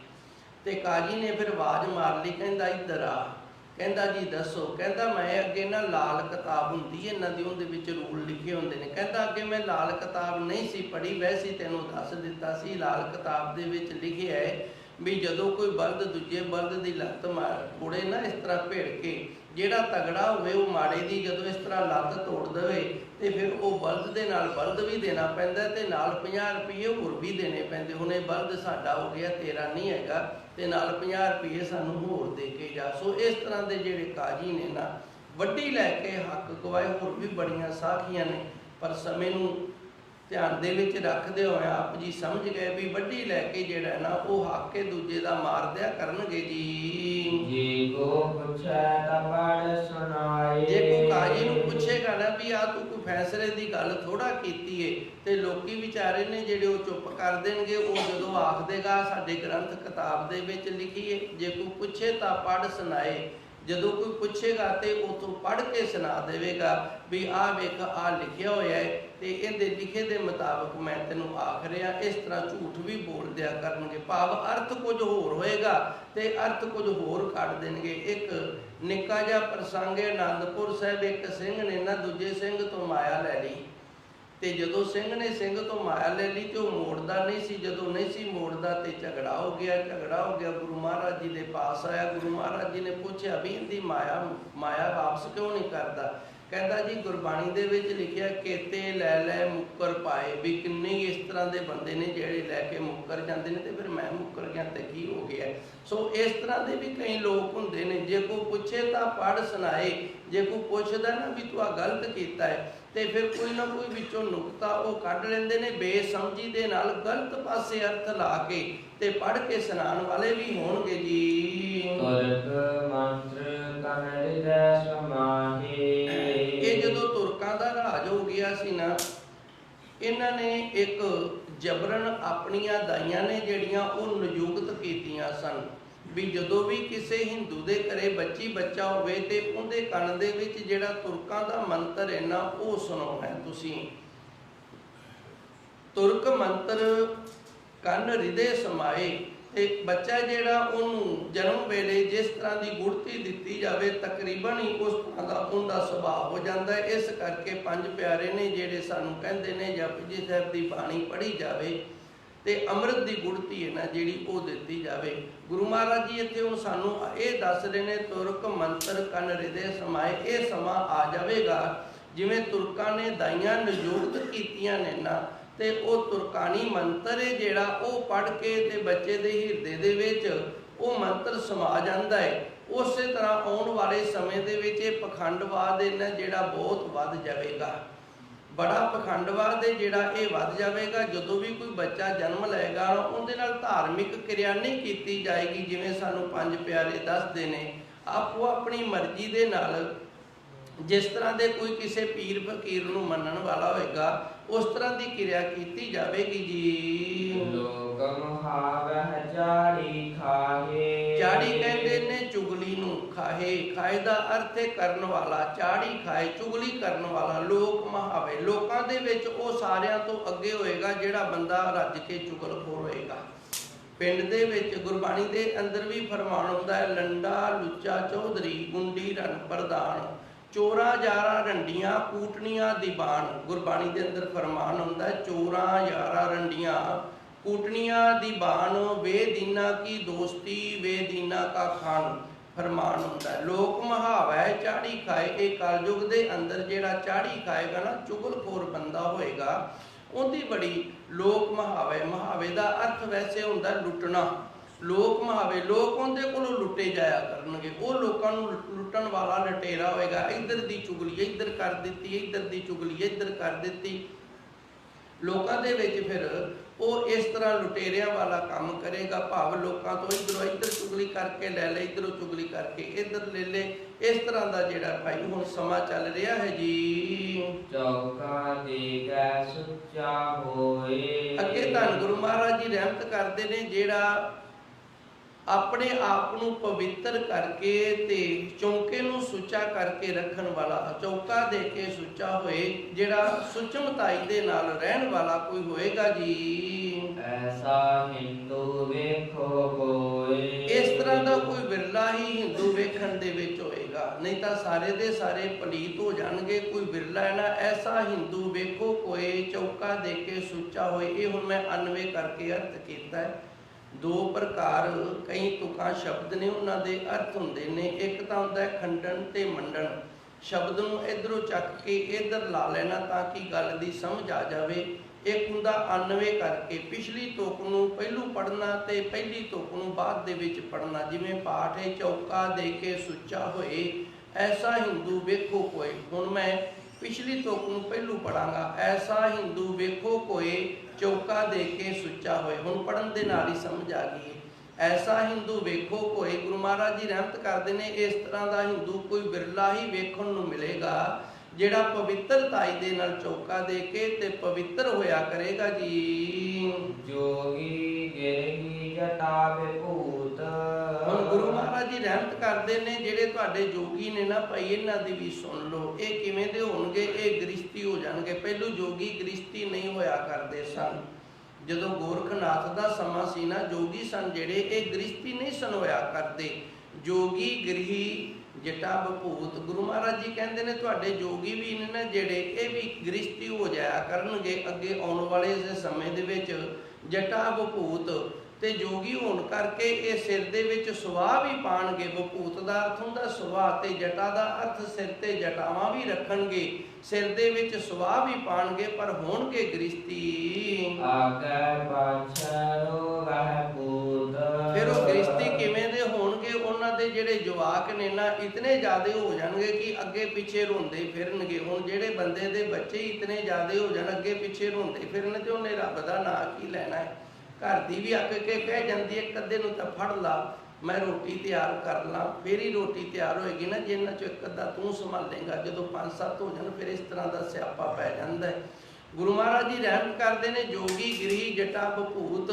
ਤੇ ਕਾਜੀ ਨੇ ਫਿਰ ਆਵਾਜ਼ ਮਾਰ ਲਈ, ਕਹਿੰਦਾ ਇੱਧਰ ਆ। ਕਹਿੰਦਾ ਜੀ ਦੱਸੋ। ਕਹਿੰਦਾ ਮੈਂ ਅੱਗੇ ਨਾ ਲਾਲ ਕਿਤਾਬ ਹੁੰਦੀ ਹੈ ਇਹਨਾਂ ਦੀ, ਉਹਦੇ ਵਿੱਚ ਰੂਲ ਲਿਖੇ ਹੁੰਦੇ ਨੇ। ਕਹਿੰਦਾ ਅੱਗੇ ਮੈਂ ਲਾਲ ਕਿਤਾਬ ਨਹੀਂ ਸੀ ਪੜ੍ਹੀ, ਵੈਸੇ ਤੈਨੂੰ ਦੱਸ ਦਿੱਤਾ ਸੀ। ਲਾਲ ਕਿਤਾਬ ਦੇ ਵਿੱਚ ਲਿਖਿਆ ਹੈ ਵੀ ਜਦੋਂ ਕੋਈ ਬਲਦ ਦੂਜੇ ਬਲਦ ਦੀ ਲੱਤ ਤੋੜੇ ਨਾ ਇਸ ਤਰ੍ਹਾਂ ਭਿੜ ਕੇ, ਜਿਹੜਾ ਤਗੜਾ ਹੋਵੇ ਉਹ ਮਾੜੇ ਦੀ ਜਦੋਂ ਇਸ ਤਰ੍ਹਾਂ ਲੱਤ ਤੋੜ ਦੇਵੇ ਤੇ ਫਿਰ ਉਹ ਬਲਦ ਦੇ ਨਾਲ ਬਲਦ ਵੀ ਦੇਣਾ ਪੈਂਦਾ ਤੇ ਨਾਲ 50 ਰੁਪਏ ਹੋਰ ਵੀ ਦੇਣੇ ਪੈਂਦੇ। ਹੁਣ ਇਹ ਬਲਦ ਸਾਡਾ ਹੋ ਗਿਆ, ਤੇਰਾ ਨਹੀਂ ਹੈਗਾ, ਤੇ ਨਾਲ 50 ਰੁਪਏ ਸਾਨੂੰ ਹੋਰ ਦੇ ਕੇ ਜਾ। ਸੋ ਇਸ ਤਰ੍ਹਾਂ ਦੇ ਜਿਹੜੇ ਕਾਜੀ ਨੇ ਨਾ, ਵੱਡੀ ਲੈ ਕੇ ਹੱਕ ਗਵਾਏ। ਹੋਰ ਵੀ ਬੜੀਆਂ ਸਾਖੀਆਂ ਨੇ, ਪਰ ਸਮੇਂ ਨੂੰ ਧਿਆਨ ਦੇ ਵਿੱਚ ਰੱਖਦੇ ਹੋਏ ਆਪ ਜੀ ਸਮਝ ਗਏ ਵੀ ਵੱਡੀ ਲੈ ਕੇ ਜਿਹੜਾ ਨਾ ਉਹ ਹੱਕ ਕੇ ਦੂਜੇ ਦਾ ਮਾਰ ਦਿਆ ਕਰਨਗੇ ਜੀ ਕੋ ਪੁੱਛੈ ਤਾਂ ਪੜ੍ਹ ਸੁਣਾਏ। ਜੇ ਕੋਈ ਕਾਜੀ ਨੂੰ ਪੁੱਛੇਗਾ ਨਾ ਵੀ ਆ ਤੂੰ ਕੋਈ ਫੈਸਲੇ ਦੀ ਗੱਲ ਥੋੜਾ ਕੀਤੀ ਏ, ਤੇ ਲੋਕੀ ਵਿਚਾਰੇ ਨੇ ਜਿਹੜੇ ਉਹ ਚੁੱਪ ਕਰ ਦੇਣਗੇ। ਉਹ ਜਦੋਂ ਆਖ ਦੇਗਾ ਸਾਡੇ ਗ੍ਰੰਥ ਕਿਤਾਬ ਦੇ ਵਿੱਚ ਲਿਖੀਏ, ਜੇ ਕੋਈ ਪੁੱਛੇ ਤਾਂ ਪੜ੍ਹ ਸੁਣਾਏ। ਜਦੋਂ ਕੋਈ ਪੁੱਛੇਗਾ ਤੇ ਉਥੋਂ ਪੜ੍ਹ ਕੇ ਸੁਣਾ ਦੇਵੇਗਾ ਵੀ ਆਹ ਵੇਖ ਆਹ ਲਿਖਿਆ ਹੋਇਆ ਹੈ ਤੇ ਇਹਦੇ ਲਿਖੇ ਦੇ ਮੁਤਾਬਕ ਮੈਂ ਤੈਨੂੰ ਆਖ ਰਿਹਾ। ਇਸ ਤਰ੍ਹਾਂ ਝੂਠ ਵੀ ਬੋਲ ਦਿਆ ਕਰਨਗੇ, ਭਾਵ ਅਰਥ ਕੁਝ ਹੋਰ ਹੋਏਗਾ ਤੇ ਅਰਥ ਕੁਝ ਹੋਰ ਕੱਢ ਦੇਣਗੇ। ਇੱਕ ਨਿੱਕਾ ਜਿਹਾ ਪ੍ਰਸੰਗ ਹੈ, ਅਨੰਦਪੁਰ ਸਾਹਿਬ ਇੱਕ ਸਿੰਘ ਨੇ ਨਾ ਦੂਜੇ ਸਿੰਘ ਤੋਂ ਮਾਇਆ ਲੈ ਲਈ, ਤੇ ਜਦੋਂ ਸਿੰਘ ਨੇ ਸਿੰਘ ਤੋਂ ਮਾਇਆ ਲੈ ਲਈ ਤੇ ਉਹ ਮੋੜਦਾ ਨਹੀਂ ਸੀ। ਜਦੋਂ ਨਹੀਂ ਸੀ ਮੋੜਦਾ ਤੇ ਝਗੜਾ ਹੋ ਗਿਆ। ਗੁਰੂ ਮਹਾਰਾਜ ਜੀ ਦੇ ਪਾਸ ਆਇਆ। ਗੁਰੂ ਮਹਾਰਾਜ ਜੀ ਨੇ ਪੁੱਛਿਆ ਵੀ ਇਹਦੀ ਮਾਇਆ ਵਾਪਸ ਕਿਉਂ ਨਹੀਂ ਕਰਦਾ? कहता जी गुरबाणी दे विच लिखिया केते लै लै मुक्कर पाए, भी किन्ने ही इस तरह के बंदे ने ਜਿਹੜੇ लैके मुक्कर जाते हैं, तो फिर मैं मुक्कर गया तो की हो गया। सो इस तरह के भी कई लोग होंगे ने, जे कोई पूछे तो पढ़ सुनाए, जे कोई पूछता ना भी तू आ गलत किया है तो फिर कोई ना कोई विचों नुकता वो कढ़ लेंदे ने, बेसमझी दे नाल गलत पासे अर्थ ला के ते पढ़ के सुनाने वाले भी होणगे जी। तुरक मंत्र कन हृदय समाहे। ये जदों तुरकां दा राज हो गया सी ना, इन्हां ने एक जबरन अपनियां दाइयां ने जिहड़ियां वो नियुक्त कीतियां सन भी जदों भी किसी हिंदू दे घरे बच्ची बच्चा होवे ते उहदे कंन दे विच जिहड़ा तुरकां दा मंत्र है ना वो सुनाउणा है तुसीं। तुरक मंत्र कंन हृदय समाए, ते बच्चा जिहड़ा उहनूं जन्म वेले जिस तरह की गुड़ती दित्ती जावे तकरीबन ही उस तरह का उनका सुभाव हो जाता है। इस करके पंज प्यारे ने जिहड़े सानूं कहंदे ने जपजी साहिब की बाणी पढ़ी जावे ते अमृत की गुड़ती है ना जिहड़ी वो दित्ती जावे। गुरु महाराज जी इत्थे हुण सानूं ये दस रहे ने तुरक मंत्र कन हृदय समाए। ये समा आ जाएगा जिवें तुरकां ने दाइयां नियुक्त कीतियां ने ना, ते वो तुरकानी मंत्र है जिहड़ा वो पढ़ के ते बच्चे दे हिरदे दे विच वो मंत्र समा जांदा है। उस तरह आउण वाले समय दे विच ये पखंडवाद है ना जिहड़ा बहुत वध जाएगा, बड़ा पखंडवाद है जिहड़ा ये वध जाएगा। जदों भी कोई बच्चा जन्म लएगा उहदे नाल धार्मिक क्रिया नहीं कीती जाएगी जिवें सानूं पंज प्यारे दसदे ने। आपो अपनी मर्जी दे नाल जिस तरह दे कोई किसी पीर फकीर नूं मनण वाला होएगा उस तरह की क्रिया की जाएगी जी। लोक मुहावह झाड़ी खाहे। झाड़ी कहते ने चुगली नूं, खाहे खाए दा अर्थ है करन वाला, झाड़ी खाए चुगली करन वाला। लोक मुहावे लोकां दे विच वो सारियां तो अगे होएगा जिहड़ा बंदा रज के चुगलखोर होएगा। पिंड दे विच गुरबाणी दे अंदर भी फरमान हुंदा है, लंडा लुच्चा चौधरी गुंडी रन प्रधान, चोरा यारा रंडियां कूटनियां दीवान। गुरबाणी दे अंदर फरमान हुंदा है, चोरा यारा रंडियां कूटनियां दीवान, वे दीना की दोस्ती वे दीना का खान। फरमान हुंदा है लोक मुहावा है झाड़ी खाए। एक कलयुग दे अंदर जिहड़ा झाड़ी खाएगा ना चुगलखोर बंदा होएगा उहदी बड़ी लोक मुहावे। मुहावे दा अर्थ वैसे हुंदा लुटना। लोक मुहावे लोग उहदे कोलों लुटे जाया करनगे, वो लोकां नूं लुटण वाला लटेरा होएगा। इधर दी चुगली इधर कर दित्ती, इधर दी चुगली इधर कर दित्ती। लोकां दे विच फिर वो इस तरह लुटेरिया वाला काम करेगा, भाव लोकां तो इधरों इधर चुगली करके लै ले, इधरों चुगली करके इधर ले ले। इस तरह का जिहड़ा भाई हुण समा चल रहा है जी। चौका देगा सुच्चा होए। अगे धन गुरु महाराज जी रहमत करते ने जिहड़ा अपने आप नूं पवित्र करके ते चौके नूं सुच्चा करके रखण वाला, चौका दे के सुच्चा होए, जिहड़ा सुचमताई दे नाल रहण वाला कोई होएगा जी। ऐसा हिंदू वेखो कोई। इस तरह का कोई बिरला ही हिंदू वेखण दे विच होएगा, नहीं तो सारे दे सारे पलीत हो जाणगे। कोई बिरला है ना, ऐसा हिंदू वेखो कोई चौका दे के सुच्चा होए। ये हुण मैं अनवे करके अर्थ कीता है। दो प्रकार कई तुकां शब्द ने उन्हां दे अर्थ हुंदे ने। एक तां हुंदा है खंडन ते मंडन। शब्द नूं इधरों चक के इधर ला लेना ताकि गल दी समझ आ जावे। एक हुंदा अनवे करके पिछली तुक नूं पहलू पढ़ना ते पहली तुक नूं बाद दे विच पढ़ना। जिवें पाठ है चौका दे के सुच्चा होए ऐसा हिंदू वेखो कोई। हुण मैं पिछली तुक नूं पहलू पढ़ांगा, ऐसा हिंदू वेखो कोई चौका दे के सुच्चा होए। हुण पढ़न दे नाल ही समझ आ गई है। ऐसा हिंदू वेखो कोई। गुरु महाराज जी रहमत करते हैं, इस तरह का हिंदू कोई बिरला ही वेखण नूं मिलेगा जिहड़ा पवित्रताई दे नाल चौका दे के ते पवित्र होया करेगा जी। जोगी गिरही जटा विभूत। हुण गुरु महाराज जी रहमत करते हैं, जिहड़े तुहाडे जोगी ने ना भाई इन्हां दी भी सुन लो। ये किवें दे होणगे? ये गृहस्थी हो जाणगे। पहलू जोगी गृहस्थी नहीं होया करदे सन। जदों गोरखनाथ दा समा सी ना, जोगी सन जिहड़े ये गृहस्थी नहीं सन होया करदे। जोगी गृही जटा विभूत। गुरु महाराज जी कहते हैं तुहाडे जोगी भी ने ना जिहड़े ये भी गृहस्थी हो जाया करनगे। अगे आउण वाले इस समय दे विच जटा विभूत ਤੇ ਜੋਗੀ ਹੋਣ ਕਰਕੇ ਇਹ ਸਿਰ ਦੇ ਵਿੱਚ ਸੁਆਹ ਵੀ ਪਾਣਗੇ। ਵਿਭੂਤ ਦਾ ਅਰਥ ਹੁੰਦਾ ਸੁਆਹ, ਤੇ ਜਟਾ ਦਾ ਅਰਥ ਸਿਰ ਤੇ ਜਟਾਵਾਂ ਵੀ ਰੱਖਣਗੇ, ਸਿਰ ਦੇ ਵਿੱਚ ਸੁਆਹ ਵੀ ਪਾਣਗੇ, ਪਰ ਹੋਣਗੇ ਗ੍ਰਿਸ਼ਤੀ। ਆਗੇ ਪਾਛੈ ਰੋਵਹਿ ਪੂਤ। ਫਿਰ ਉਹ ਗ੍ਰਿਸ਼ਤੀ ਕਿਵੇਂ ਦੇ ਹੋਣਗੇ? ਉਹਨਾਂ ਦੇ ਜਿਹੜੇ ਜਵਾਕ ਨੇ ਨਾ ਇਤਨੇ ਜ਼ਿਆਦੇ ਹੋ ਜਾਣਗੇ ਕਿ ਅੱਗੇ ਪਿੱਛੇ ਰੋਂਦੇ ਫਿਰਨਗੇ। ਹੁਣ ਜਿਹੜੇ ਬੰਦੇ ਦੇ ਬੱਚੇ ਇਤਨੇ ਜ਼ਿਆਦੇ ਹੋ ਜਾਣ, ਅੱਗੇ ਪਿੱਛੇ ਰੋਂਦੇ ਫਿਰਨ, ਤੇ ਉਹਨੇ ਰੱਬ ਦਾ ਨਾਂ ਕੀ ਲੈਣਾ ਹੈ? ਘਰ ਦੀ ਵੀ ਅੱਕ ਕੇ ਕਹਿ ਜਾਂਦੀ ਹੈ, ਇੱਕ ਅੱਧੇ ਨੂੰ ਤਾਂ ਫੜ ਲਾ, ਮੈਂ ਰੋਟੀ ਤਿਆਰ ਕਰ ਲਾਂ, ਫਿਰ ਹੀ ਰੋਟੀ ਤਿਆਰ ਹੋਏਗੀ ਨਾ। ਜੇ ਇਹਨਾਂ 'ਚੋਂ ਇੱਕ ਅੱਧਾ ਤੂੰ ਸੰਭਾਲੇਗਾ। ਜਦੋਂ 5-7 ਹੋ ਜਾਣ ਫਿਰ ਇਸ ਤਰ੍ਹਾਂ ਦਾ ਸਿਆਪਾ ਪੈ ਜਾਂਦਾ ਹੈ। ਗੁਰੂ ਮਹਾਰਾਜ ਜੀ ਰਹਿਮਤ ਕਰਦੇ ਨੇ, ਜੋਗੀ ਗਿਰੀ ਜਟਾ ਬਭੂਤ।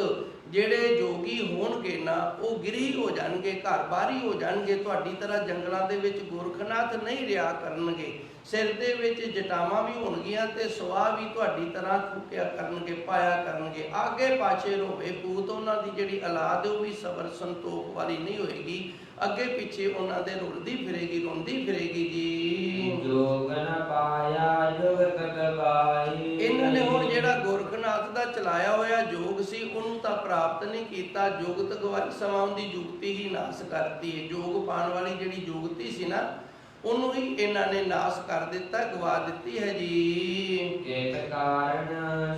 ਜਿਹੜੇ ਜੋਗੀ ਹੋਣਗੇ ਨਾ ਉਹ ਗਿਰੀ ਹੋ ਜਾਣਗੇ, ਘਰ ਬਾਹਰੀ ਹੋ ਜਾਣਗੇ। ਤੁਹਾਡੀ ਤਰ੍ਹਾਂ ਜੰਗਲਾਂ ਦੇ ਵਿੱਚ ਗੋਰਖਨਾਥ ਨਹੀਂ ਰਿਹਾ ਕਰਨਗੇ। ਸਿਰ ਦੇ ਵਿੱਚ ਜਟਾਵਾਂ ਵੀ ਹੋਣਗੀਆਂ ਤੇ ਸੁਆਹ ਵੀ ਤੁਹਾਡੀ ਤਰ੍ਹਾਂ ਫੂਕਿਆ ਕਰਨਗੇ, ਪਾਇਆ ਕਰਨਗੇ। ਆਗੇ ਪਾਛੇ ਰੋਵੇ ਪੂਤ। ਉਹਨਾਂ ਦੀ ਜਿਹੜੀ ਔਲਾਦ ਉਹ ਵੀ ਸਬਰ ਸੰਤੋਖ ਵਾਲੀ ਨਹੀਂ ਹੋਏਗੀ, ਅੱਗੇ ਪਿੱਛੇ ਉਹਨਾਂ ਦੇ ਰੁਲਦੀ ਫਿਰੇਗੀ, ਰੋਂਦੀ ਫਿਰੇਗੀ ਜੀ। ਜੋਗ ਨ ਪਾਇਆ ਜੁਗਤ ਗਵਾਈ। ਇਹਨਾਂ ਨੇ ਹੁਣ ਜਿਹੜਾ ਗੋਰਖਨਾਥ ਦਾ ਚਲਾਇਆ ਹੋਇਆ ਜੋਗ ਸੀ ਉਹਨੂੰ ਤਾਂ ਪ੍ਰਾਪਤ ਨਹੀਂ ਕੀਤਾ। ਜੁਗਤ ਗਵਾਈ ਸਮਾਂ ਦੀ ਜੁਗਤੀ ਹੀ ਨਾਸ ਕਰਤੀ ਹੈ। ਜੋਗ ਪਾਉਣ ਵਾਲੀ ਜਿਹੜੀ ਜੁਗਤੀ ਸੀ ਨਾ ਉਹਨੂੰ ਹੀ ਇਹਨਾਂ ਨੇ ਨਾਸ ਕਰ ਦਿੱਤਾ, ਗਵਾ ਦਿੱਤੀ ਹੈ ਜੀ। ਕਿਤ ਕਾਰਨ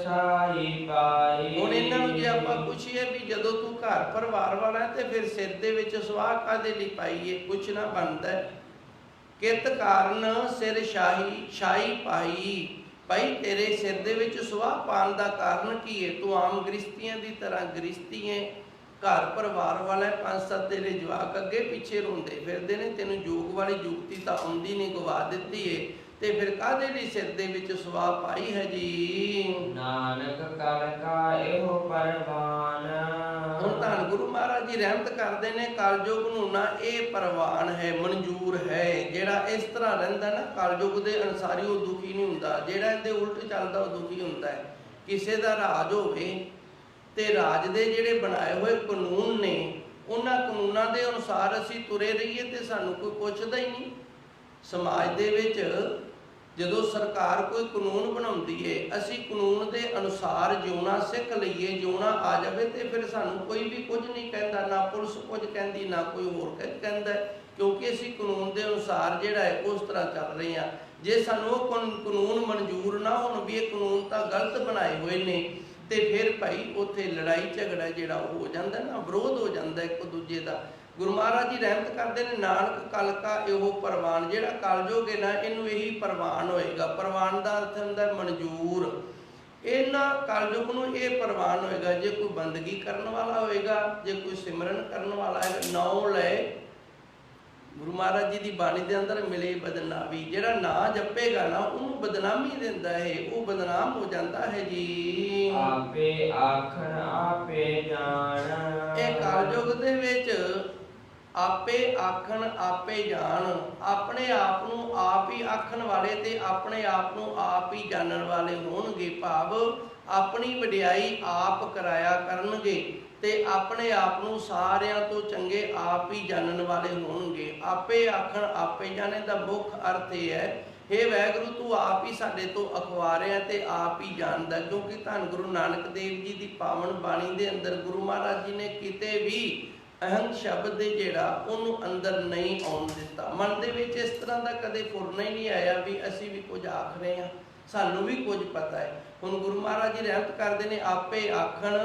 ਸ਼ਾਹੀ ਪਾਈ। ਹੁਣ ਇਹਨਾਂ ਨੂੰ ਜੇ ਆਪਾਂ ਪੁੱਛੀਏ ਵੀ ਜਦੋਂ ਤੂੰ ਘਰ ਪਰਿਵਾਰ ਵਾਲਾ ਹੈ ਤੇ ਫਿਰ ਸਿਰ ਦੇ ਵਿੱਚ ਸੁਆਹ ਕਾਹਦੇ ਲਈ ਪਾਈਏ? ਕੁਛ ਨਾ ਬਣਦਾ। ਕਿਤ ਕਾਰਨ ਸਿਰ ਸ਼ਾਹੀ ਪਾਈ। ਭਾਈ ਤੇਰੇ ਸਿਰ ਦੇ ਵਿੱਚ ਸੁਆਹ ਪਾਉਣ ਦਾ ਕਾਰਨ ਕੀ ਹੈ? ਤੂੰ ਆਮ ਗ੍ਰਿਸ਼ਤੀਆਂ ਦੀ ਤਰ੍ਹਾਂ ਗ੍ਰਿਸ਼ਤੀ ਹੈ, ਘਰ ਪਰਿਵਾਰ ਵਾਲਾ, 5-7 ਤੇਰੇ ਜਵਾਕ ਅੱਗੇ ਪਿੱਛੇ ਰੋਂਦੇ ਫਿਰਦੇ ਨੇ, ਤੈਨੂੰ ਜੋਗ ਵਾਲੀ ਜੁਗਤੀ ਤਾਂ ਆਉਂਦੀ ਨਹੀਂ, ਗਵਾ ਦਿੱਤੀ ਏ, ਤੇ ਫਿਰ ਕਾਹਦੇ ਲਈ ਸਿਰ ਦੇ ਵਿੱਚ ਸੁਆਹ ਪਾਈ ਹੈ ਜੀ? ਨਾਨਕ ਕਲ ਕਾ ਇਹੋ ਪਰਵਾਨ। ਹੁਣ ਧੰਨ ਗੁਰੂ ਮਹਾਰਾਜ ਜੀ ਰਹਿਮਤ ਕਰਦੇ ਨੇ, ਕਲਯੁਗ ਨੂੰ ਨਾ ਇਹ ਪਰਵਾਨ ਹੈ, ਮਨਜ਼ੂਰ ਹੈ। ਜਿਹੜਾ ਇਸ ਤਰ੍ਹਾਂ ਰਹਿੰਦਾ ਨਾ ਕਲਯੁਗ ਦੇ ਅਨੁਸਾਰੀ ਉਹ ਦੁਖੀ ਨਹੀਂ ਹੁੰਦਾ। ਜਿਹੜਾ ਇਹਦੇ ਉਲਟ ਚੱਲਦਾ ਉਹ ਦੁਖੀ ਹੁੰਦਾ ਹੈ। ਕਿਸੇ ਦਾ ਰਾਜ ਹੋਵੇ ਤੇ ਰਾਜ ਦੇ ਜਿਹੜੇ ਬਣਾਏ ਹੋਏ ਕਾਨੂੰਨ ਨੇ ਉਹਨਾਂ ਕਾਨੂੰਨਾਂ ਦੇ ਅਨੁਸਾਰ ਅਸੀਂ ਤੁਰੇ ਰਹੀਏ ਤੇ ਸਾਨੂੰ ਕੋਈ ਪੁੱਛਦਾ ਹੀ ਨਹੀਂ। ਸਮਾਜ ਦੇ ਵਿੱਚ ਜਦੋਂ ਸਰਕਾਰ ਕੋਈ ਕਾਨੂੰਨ ਬਣਾਉਂਦੀ ਏ, ਅਸੀਂ ਕਾਨੂੰਨ ਦੇ ਅਨੁਸਾਰ ਜਿਉਣਾ ਸਿੱਖ ਲਈਏ, ਜਿਉਣਾ ਆ ਜਾਵੇ, ਤੇ ਫਿਰ ਸਾਨੂੰ ਕੋਈ ਵੀ ਕੁਝ ਨਹੀਂ ਕਹਿੰਦਾ, ਨਾ ਪੁਲਿਸ ਕੁਝ ਕਹਿੰਦੀ, ਨਾ ਕੋਈ ਹੋਰ ਕਹਿੰਦਾ, ਕਿਉਂਕਿ ਅਸੀਂ ਕਾਨੂੰਨ ਦੇ ਅਨੁਸਾਰ ਜਿਹੜਾ ਹੈ ਉਸ ਤਰ੍ਹਾਂ ਚੱਲ ਰਹੇ ਹਾਂ। ਜੇ ਸਾਨੂੰ ਉਹ ਕਾਨੂੰਨ ਮਨਜ਼ੂਰ ਨਾ ਹੋਣ ਵੀ ਇਹ ਕਾਨੂੰਨ ਤਾਂ ਗਲਤ ਬਣਾਏ ਹੋਏ ਨੇ, ਤੇ ਫਿਰ ਭਾਈ ਉੱਥੇ ਲੜਾਈ ਝਗੜਾ ਜਿਹੜਾ ਉਹ ਹੋ ਜਾਂਦਾ ਨਾ, ਵਿਰੋਧ ਹੋ ਜਾਂਦਾ ਇੱਕ ਦੂਜੇ ਦਾ। ਗੁਰੂ ਮਹਾਰਾਜ ਜੀ ਰਹਿਮਤ ਕਰਦੇ ਨੇ, ਨਾਨਕ ਕਲ ਕਾ ਇਹੋ ਪ੍ਰਵਾਨ। ਜਿਹੜਾ ਕਲਯੁਗ ਹੈ ਨਾ ਇਹਨੂੰ ਇਹੀ ਪ੍ਰਵਾਨ ਹੋਏਗਾ। ਪ੍ਰਵਾਨ ਦਾ ਅਰਥ ਹੁੰਦਾ ਮਨਜ਼ੂਰ। ਇਹਨਾਂ ਕਲਯੁਗ ਨੂੰ ਇਹ ਪ੍ਰਵਾਨ ਹੋਏਗਾ ਜੇ ਕੋਈ ਬੰਦਗੀ ਕਰਨ ਵਾਲਾ ਹੋਏਗਾ, ਜੇ ਕੋਈ ਸਿਮਰਨ ਕਰਨ ਵਾਲਾ ਹੈ, ਨਾਉ ਲੈ। ਗੁਰੂ ਮਹਾਰਾਜ ਜੀ ਦੀ ਬਾਣੀ ਦੇ ਅੰਦਰ ਮਿਲੇ ਬਦਨਾਮੀ। ਜਿਹੜਾ ਨਾਂ ਜਪੇਗਾ ਨਾ ਉਹਨੂੰ ਬਦਨਾਮੀ ਦਿੰਦਾ ਹੈ, ਉਹ ਬਦਨਾਮ ਹੋ ਜਾਂਦਾ ਹੈ ਜੀ। ਆਪੇ ਆਖਣ ਆਪੇ ਜਾਣ। ਇਹ ਕਲਯੁਗ ਦੇ ਵਿੱਚ ਆਪੇ ਆਖਣ ਆਪੇ ਜਾਣ, ਆਪਣੇ ਆਪ ਨੂੰ ਆਪ ਹੀ ਆਖਣ ਵਾਲੇ ਤੇ ਆਪਣੇ ਆਪ ਨੂੰ ਆਪ ਹੀ ਜਾਣਨ ਵਾਲੇ ਹੋਣਗੇ। ਭਾਵ ਆਪਣੀ ਵਡਿਆਈ ਆਪ ਕਰਾਇਆ ਕਰਨਗੇ ਤੇ ਆਪਣੇ ਆਪ ਨੂੰ ਸਾਰਿਆਂ ਤੋਂ ਚੰਗੇ ਆਪ ਹੀ ਜਾਣਨ ਵਾਲੇ ਹੋਣਗੇ। ਆਪੇ ਆਖਣ ਆਪੇ ਜਾਣੇ ਦਾ ਮੁੱਖ ਅਰਥ ਇਹ ਹੈ, ਹੇ ਵਾਹਿਗੁਰੂ ਤੂੰ ਆਪ ਹੀ ਸਾਡੇ ਤੋਂ ਅਖਵਾਰਿਆ ਤੇ ਆਪ ਹੀ ਜਾਣਦਾ। ਕਿਉਂਕਿ ਧੰਨ ਗੁਰੂ ਨਾਨਕ ਦੇਵ ਜੀ ਦੀ ਪਾਵਨ ਬਾਣੀ ਦੇ ਅੰਦਰ ਗੁਰੂ ਮਹਾਰਾਜ ਜੀ ਨੇ ਕਿਤੇ ਵੀ ਅਹੰਗ ਸ਼ਬਦ ਦੇ ਜਿਹੜਾ ਉਹਨੂੰ ਅੰਦਰ ਨਹੀਂ ਆਉਣ ਦਿੱਤਾ। ਮਨ ਦੇ ਵਿੱਚ ਇਸ ਤਰ੍ਹਾਂ ਦਾ ਕਦੇ ਫੁਰਨਾ ਹੀ ਨਹੀਂ ਆਇਆ ਵੀ ਅਸੀਂ ਵੀ ਕੁਝ ਆਖ ਰਹੇ ਹਾਂ, ਸਾਨੂੰ ਵੀ ਕੁਝ ਪਤਾ ਹੈ। ਹੁਣ ਗੁਰੂ ਮਹਾਰਾਜ ਜੀ ਰਹਿਮਤ ਕਰਦੇ ਨੇ, ਆਪੇ ਆਖਣ,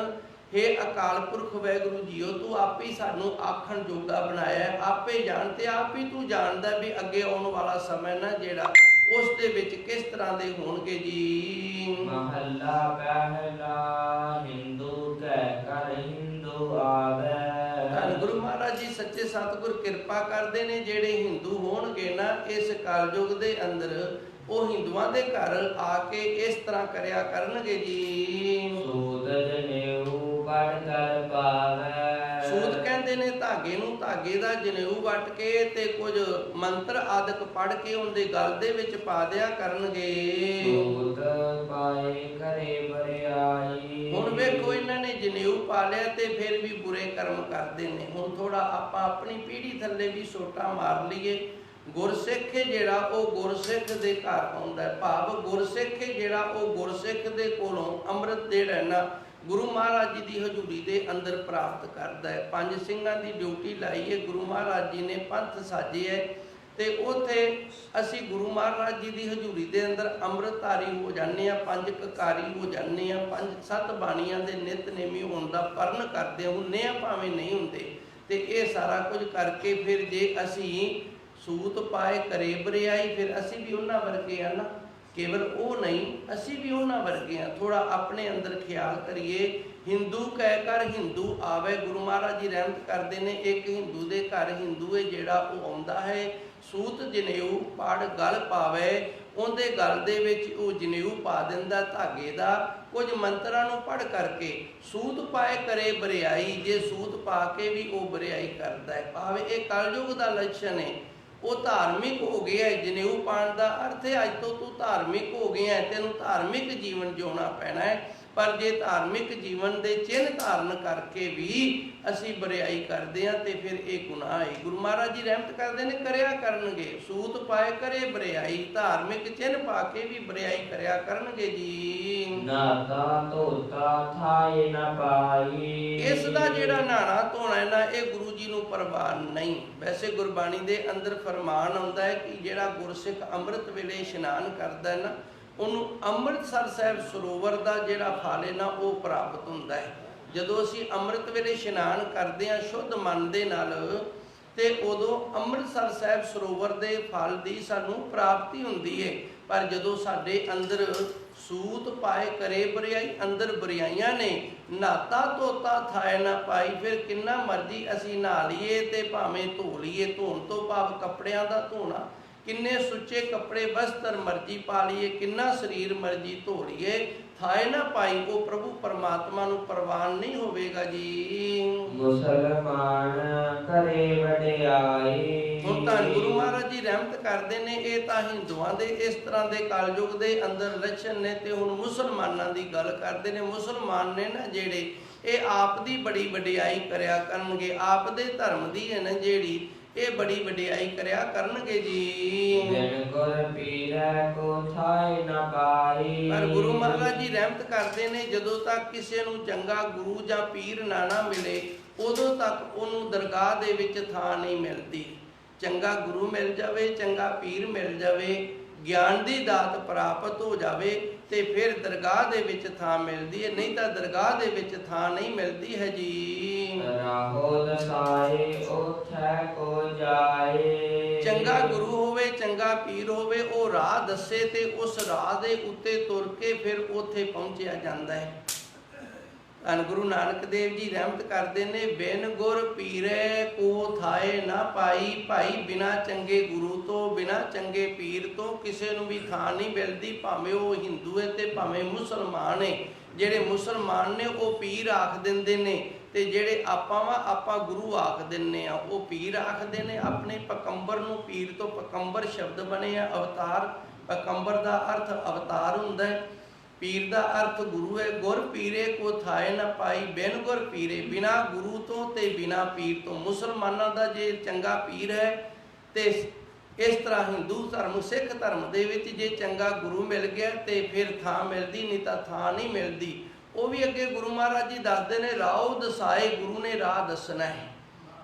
ਹੇ ਅਕਾਲ ਪੁਰਖ ਵਾਹਿਗੁਰੂ ਜੀਓ ਤੂੰ ਆਪੇ ਹੀ ਸਾਨੂੰ ਆਖਣ ਜੋਗਾ ਬਣਾਇਆ, ਆਪੇ ਜਾਣ ਤੇ ਆਪ ਹੀ ਤੂੰ ਜਾਣਦਾ ਵੀ ਅੱਗੇ ਆਉਣ ਵਾਲਾ ਸਮਾਂ ਨਾ ਜਿਹੜਾ ਉਸ ਦੇ ਵਿੱਚ ਕਿਸ ਤਰ੍ਹਾਂ ਦੇ ਹੋਣਗੇ ਜੀ। ਮਹੱਲਾ ਪਹਿਲਾ। ਹਿੰਦੂ ਕੈ ਕਰ ਹਿੰਦੂ ਆਵੇ। ਧੰਨ ਗੁਰੂ ਮਹਾਰਾਜ ਜੀ ਸੱਚੇ ਸਤਿਗੁਰ ਕਿਰਪਾ ਕਰਦੇ ਨੇ, ਜਿਹੜੇ ਹਿੰਦੂ ਹੋਣਗੇ ਨਾ ਇਸ ਕਲਯੁਗ ਦੇ ਅੰਦਰ ਉਹ ਹਿੰਦੂਆਂ ਦੇ ਘਰ ਆ ਕੇ ਇਸ ਤਰ੍ਹਾਂ ਕਰਿਆ ਕਰਨਗੇ ਜੀ। ਸੂਦ ਜਨੇਊ ਵੜ ਕਰ ਪਾਵੇ। ਸੂਦ ਕਹਿੰਦੇ ਨੇ ਧਾਗੇ ਨੂੰ, ਧਾਗੇ ਦਾ ਜਨੇਊ ਵੱਟ ਕੇ ਤੇ ਕੁਝ ਮੰਤਰ ਆਦਿਕ ਪੜ੍ਹ ਕੇ ਉਹਦੇ ਗਲ ਦੇ ਵਿੱਚ ਪਾ ਦਿਆ ਕਰਨਗੇ। ਸੂਦ ਪਾਏ ਕਰੇ ਬਰਿਆਈ। ਹੁਣ ਵੇਖੋ ਇਹਨਾਂ ਨੇ ਜਨੇਊ ਪਾ ਲਿਆ ਤੇ ਫਿਰ ਵੀ ਬੁਰੇ ਕਰਮ ਕਰਦੇ ਨੇ। ਹੁਣ ਥੋੜਾ ਆਪਾਂ ਆਪਣੀ ਪੀੜ੍ਹੀ ਥੱਲੇ ਵੀ ਸੋਟਾ ਮਾਰ ਲਈਏ। ਗੁਰਸਿੱਖ ਜਿਹੜਾ ਉਹ ਗੁਰਸਿੱਖ ਦੇ ਘਰ ਆਉਂਦਾ, ਭਾਵ ਗੁਰਸਿੱਖ ਜਿਹੜਾ ਉਹ ਗੁਰਸਿੱਖ ਦੇ ਕੋਲੋਂ ਅੰਮ੍ਰਿਤ ਜਿਹੜਾ ਨਾ ਗੁਰੂ ਮਹਾਰਾਜ ਜੀ ਦੀ ਹਜ਼ੂਰੀ ਦੇ ਅੰਦਰ ਪ੍ਰਾਪਤ ਕਰਦਾ ਹੈ। ਪੰਜ ਸਿੰਘਾਂ ਦੀ ਡਿਊਟੀ ਲਾਈ ਹੈ, ਗੁਰੂ ਮਹਾਰਾਜ ਜੀ ਨੇ ਪੰਥ ਸਾਜੇ ਹੈ ਤੇ ਉੱਥੇ ਅਸੀਂ ਗੁਰੂ ਮਹਾਰਾਜ ਜੀ ਦੀ ਹਜ਼ੂਰੀ ਦੇ ਅੰਦਰ ਅੰਮ੍ਰਿਤਧਾਰੀ ਹੋ ਜਾਂਦੇ ਹਾਂ, ਪੰਜ ਕਕਾਰੀ ਹੋ ਜਾਂਦੇ ਹਾਂ, ਪੰਜ ਸੱਤ ਬਾਣੀਆਂ ਦੇ ਨਿਤਨੇਮੀ ਹੋਣ ਦਾ ਪਰਨ ਕਰਦੇ ਹੁੰਦੇ ਹਾਂ, ਭਾਵੇਂ ਨਹੀਂ ਹੁੰਦੇ। ਤੇ ਇਹ ਸਾਰਾ ਕੁਝ ਕਰਕੇ ਫਿਰ ਜੇ ਅਸੀਂ ਸੂਤ ਪਾਏ ਕਰੇ ਬਰਿਆਈ, ਫਿਰ ਅਸੀਂ ਵੀ ਉਹਨਾਂ ਵਰਗੇ ਆ ਨਾ, ਕੇਵਲ ਉਹ ਨਹੀਂ, ਅਸੀਂ ਵੀ ਉਹਨਾਂ ਵਰਗੇ ਆ। ਥੋੜਾ ਆਪਣੇ ਅੰਦਰ ਖਿਆਲ ਕਰੀਏ। ਹਿੰਦੂ ਕਹਿ ਕਰ ਹਿੰਦੂ ਆਵੇ, ਗੁਰੂ ਮਹਾਰਾਜ ਜੀ ਰਹਿਮਤ ਕਰਦੇ ਨੇ। ਇੱਕ ਹਿੰਦੂ ਦੇ ਘਰ ਹਿੰਦੂ ਹੈ ਜਿਹੜਾ ਉਹ ਆਉਂਦਾ ਹੈ, ਸੂਤ ਜਨੇਊ ਪੜ ਗਲ ਪਾਵੇ, ਉਹਦੇ ਗਲ ਦੇ ਵਿੱਚ ਉਹ ਜਨੇਊ ਪਾ ਦਿੰਦਾ ਧਾਗੇ ਦਾ। ਕੁਝ ਮੰਤਰਾਂ ਨੂੰ ਪੜ੍ਹ ਕਰਕੇ ਸੂਤ ਪਾਏ ਕਰੇ ਬਰਿਆਈ, ਜੇ ਸੂਤ ਪਾ ਕੇ ਵੀ ਉਹ ਬਰਿਆਈ ਕਰਦਾ ਹੈ, ਭਾਵੇਂ ਇਹ ਕਲਯੁਗ ਦਾ ਲੱਛਣ ਹੈ। ਉਹ ਧਾਰਮਿਕ ਹੋ ਗਿਆ। ਜਨੇਊ ਪਾਉਣ ਦਾ ਅਰਥ ਹੈ ਅੱਜ ਤੋਂ ਤੂੰ ਧਾਰਮਿਕ ਹੋ ਗਿਆ, ਤੈਨੂੰ ਧਾਰਮਿਕ ਜੀਵਨ ਜਿਉਣਾ ਪੈਣਾ ਹੈ। ਪਰ ਜੇ ਧਾਰਮਿਕ ਜੀਵਨ ਦੇ ਚਿੰਨ੍ਹ ਧਾਰਨ ਕਰਕੇ ਵੀ ਅਸੀਂ ਬਰਿਆਈ ਕਰਦੇ ਹਾਂ ਤੇ ਫਿਰ ਇਹ ਗੁਨਾਹ ਹੈ। ਗੁਰੂ ਮਹਾਰਾਜ ਜੀ ਰਹਿਮਤ ਕਰਦੇ ਨੇ, ਕਰਿਆ ਕਰਨਗੇ। ਸੂਤ ਪਾਏ ਕਰੇ ਬਰਿਆਈ, ਧਾਰਮਿਕ ਚਿੰਨ੍ਹ ਪਾ ਕੇ ਵੀ ਬਰਿਆਈ ਕਰਿਆ ਕਰਨਗੇ ਜੀ। ਨਾਤਾ ਧੋਤਾ ਥਾਏ ਨਾ ਪਾਈ, ਇਸ ਦਾ ਜਿਹੜਾ ਨਹਾਣਾ ਧੋਣਾ ਨਾ, ਇਹ ਗੁਰੂ ਜੀ ਨੂੰ ਪ੍ਰਵਾਨ ਨਹੀਂ। ਵੈਸੇ ਗੁਰਬਾਣੀ ਦੇ ਅੰਦਰ ਫਰਮਾਨ ਆਉਂਦਾ ਹੈ ਕਿ ਜਿਹੜਾ ਗੁਰਸਿੱਖ ਅੰਮ੍ਰਿਤ ਵੇਲੇ ਇਸ਼ਨਾਨ ਕਰਦਾ ਹੈ ਨਾ, ਉਹਨੂੰ ਅੰਮ੍ਰਿਤਸਰ ਸਾਹਿਬ ਸਰੋਵਰ ਦਾ ਜਿਹੜਾ ਫਲ ਹੈ ਨਾ ਉਹ ਪ੍ਰਾਪਤ ਹੁੰਦਾ ਹੈ। ਜਦੋਂ ਅਸੀਂ ਅੰਮ੍ਰਿਤ ਵੇਲੇ ਇਸ਼ਨਾਨ ਕਰਦੇ ਹਾਂ ਸ਼ੁੱਧ ਮਨ ਦੇ ਨਾਲ, ਤੇ ਉਦੋਂ ਅੰਮ੍ਰਿਤਸਰ ਸਾਹਿਬ ਸਰੋਵਰ ਦੇ ਫਲ ਦੀ ਸਾਨੂੰ ਪ੍ਰਾਪਤੀ ਹੁੰਦੀ ਹੈ। ਪਰ ਜਦੋਂ ਸਾਡੇ ਅੰਦਰ ਸੂਤ ਪਾਏ ਕਰੇ ਬਰਿਆਈ, ਅੰਦਰ ਬਰਿਆਈਆਂ ਨੇ, ਨਾਤਾ ਧੋਤਾ ਥਾਏ ਨਾ ਪਾਈ, ਫਿਰ ਕਿੰਨਾ ਮਰਜ਼ੀ ਅਸੀਂ ਨਹਾ ਲਈਏ ਤੇ ਭਾਵੇਂ ਧੋ ਲਈਏ, ਧੋਣ ਤੋਂ ਭਾਵ ਕੱਪੜਿਆਂ ਦਾ ਧੋਣਾ, ਕਿੰਨੇ ਸੁੱਚੇ ਕੱਪੜੇ ਵਸਤਰ ਮਰਜ਼ੀ ਪਾ ਲਈਏ, ਕਿੰਨਾ ਸਰੀਰ ਮਰਜ਼ੀ ਧੋ ਲਈਏ, ਥਾਏ ਨਾ ਪਾਈ, ਉਹ ਪ੍ਰਭੂ ਪਰਮਾਤਮਾ ਨੂੰ ਪ੍ਰਵਾਨ ਨਹੀਂ ਹੋਵੇਗਾ ਜੀ। ਮੁਸਲਮਾਨ ਕਰੇ ਵਡਿਆਈ। ਹੁਣ ਤਾਂ ਗੁਰੂ ਮਹਾਰਾਜ ਜੀ ਰਹਿਮਤ ਕਰਦੇ ਨੇ। ਇਹ ਤਾਂ ਹਿੰਦੂਆਂ ਦੇ ਇਸ ਤਰ੍ਹਾਂ ਦੇ ਕਲਯੁਗ ਦੇ ਅੰਦਰ ਲੱਛਣ ਨੇ। ਤੇ ਹੁਣ ਮੁਸਲਮਾਨਾਂ ਦੀ ਗੱਲ ਕਰਦੇ ਨੇ। ਮੁਸਲਮਾਨ ਨੇ ਨਾ ਜਿਹੜੇ, ਇਹ ਆਪ ਦੀ ਬੜੀ ਵਡਿਆਈ ਕਰਿਆ ਕਰਨਗੇ, ਆਪ ਦੇ ਧਰਮ ਦੀ ਹੈ ਨਾ ਜਿਹੜੀ, ਇਹ ਬੜੀ ਵਡਿਆਈ ਕਰਿਆ ਕਰਨਗੇ ਜੀ। ਬਿਨ ਗੁਰ ਪੀਰੈ ਕੋ ਥਾਏ ਨਾ ਪਾਈ। ਪਰ ਗੁਰੂ ਮਹਾਰਾਜ ਜੀ ਰਹਿਮਤ ਕਰਦੇ ਨੇ, ਜਦੋਂ ਤੱਕ ਕਿਸੇ ਨੂੰ ਚੰਗਾ ਗੁਰੂ ਜਾਂ ਪੀਰ ਨਾ ਮਿਲੇ, ਉਦੋਂ ਤੱਕ ਉਹਨੂੰ ਦਰਗਾਹ ਦੇ ਵਿੱਚ ਥਾਂ ਨਹੀਂ ਮਿਲਦੀ। ਚੰਗਾ ਗੁਰੂ ਮਿਲ ਜਾਵੇ, ਚੰਗਾ ਪੀਰ ਮਿਲ ਜਾਵੇ, ਗਿਆਨ ਦੀ ਦਾਤ ਪ੍ਰਾਪਤ ਹੋ ਜਾਵੇ ਤੇ ਫਿਰ ਦਰਗਾਹ ਦੇ ਵਿੱਚ ਥਾਂ ਮਿਲਦੀ ਹੈ, ਨਹੀਂ ਤਾਂ ਦਰਗਾਹ ਦੇ ਵਿੱਚ ਥਾਂ ਨਹੀਂ ਮਿਲਦੀ ਹੈ ਜੀ। ਰਾਹੋ ਦਸਾਏ ਉਥੈ ਕੋ ਜਾਏ। ਚੰਗਾ ਗੁਰੂ ਹੋਵੇ, ਚੰਗਾ ਪੀਰ ਹੋਵੇ, ਉਹ ਰਾਹ ਦੱਸੇ ਤੇ ਉਸ ਰਾਹ ਦੇ ਉੱਤੇ ਤੁਰ ਕੇ ਫਿਰ ਉੱਥੇ ਪਹੁੰਚਿਆ ਜਾਂਦਾ ਹੈ। ਧੰਨ ਗੁਰੂ ਨਾਨਕ ਦੇਵ ਜੀ ਰਹਿਮਤ ਕਰਦੇ ਨੇ, ਬਿਨ ਗੁਰ ਪੀਰੇ ਕੋ ਥਾਏ ਨਾ ਪਾਈ। ਭਾਈ ਬਿਨਾ ਚੰਗੇ ਗੁਰੂ ਤੋਂ, ਬਿਨਾ ਚੰਗੇ ਪੀਰ ਤੋਂ ਕਿਸੇ ਨੂੰ ਵੀ ਥਾਂ ਨਹੀਂ ਮਿਲਦੀ, ਭਾਵੇਂ ਉਹ ਹਿੰਦੂ ਹੈ ਤੇ ਭਾਵੇਂ ਮੁਸਲਮਾਨ ਹੈ। ਜਿਹੜੇ ਮੁਸਲਮਾਨ ਨੇ ਉਹ ਪੀਰ ਆਖ ਦਿੰਦੇ ਨੇ, ਤੇ ਜਿਹੜੇ ਆਪਾਂ ਗੁਰੂ ਆਖ ਦਿੰਦੇ ਆ, ਉਹ ਪੀਰ ਆਖਦੇ ਨੇ। ਆਪਣੇ ਪਕੰਬਰ ਨੂੰ ਪੀਰ ਤੋਂ ਪਕੰਬਰ ਸ਼ਬਦ ਬਣੇ ਆ, ਅਵਤਾਰ। ਪਕੰਬਰ ਦਾ ਅਰਥ ਅਵਤਾਰ ਹੁੰਦਾ ਹੈ, ਪੀਰ ਦਾ ਅਰਥ ਗੁਰੂ ਹੈ। ਗੁਰ ਪੀਰੇ ਕੋ ਥਾਏ ਨਾ ਪਾਈ, ਬਿਨ ਗੁਰ ਪੀਰੇ, ਬਿਨਾ ਗੁਰੂ ਤੋਂ ਤੇ ਬਿਨਾ ਪੀਰ ਤੋਂ। ਮੁਸਲਮਾਨਾਂ ਦਾ ਜੇ ਚੰਗਾ ਪੀਰ ਹੈ ਤੇ ਇਸ ਤਰ੍ਹਾਂ ਹਿੰਦੂ ਧਰਮ, ਸਿੱਖ ਧਰਮ ਦੇ ਵਿੱਚ ਜੇ ਚੰਗਾ ਗੁਰੂ ਮਿਲ ਗਿਆ ਤੇ ਫਿਰ ਥਾਂ ਮਿਲਦੀ, ਨਹੀਂ ਤਾਂ ਥਾਂ ਨਹੀਂ ਮਿਲਦੀ। ਉਹ ਵੀ ਅੱਗੇ ਗੁਰੂ ਮਹਾਰਾਜ ਜੀ ਦੱਸਦੇ ਨੇ, ਰਾਹੋ ਦਸਾਏ, ਗੁਰੂ ਨੇ ਰਾਹ ਦੱਸਣਾ ਹੈ,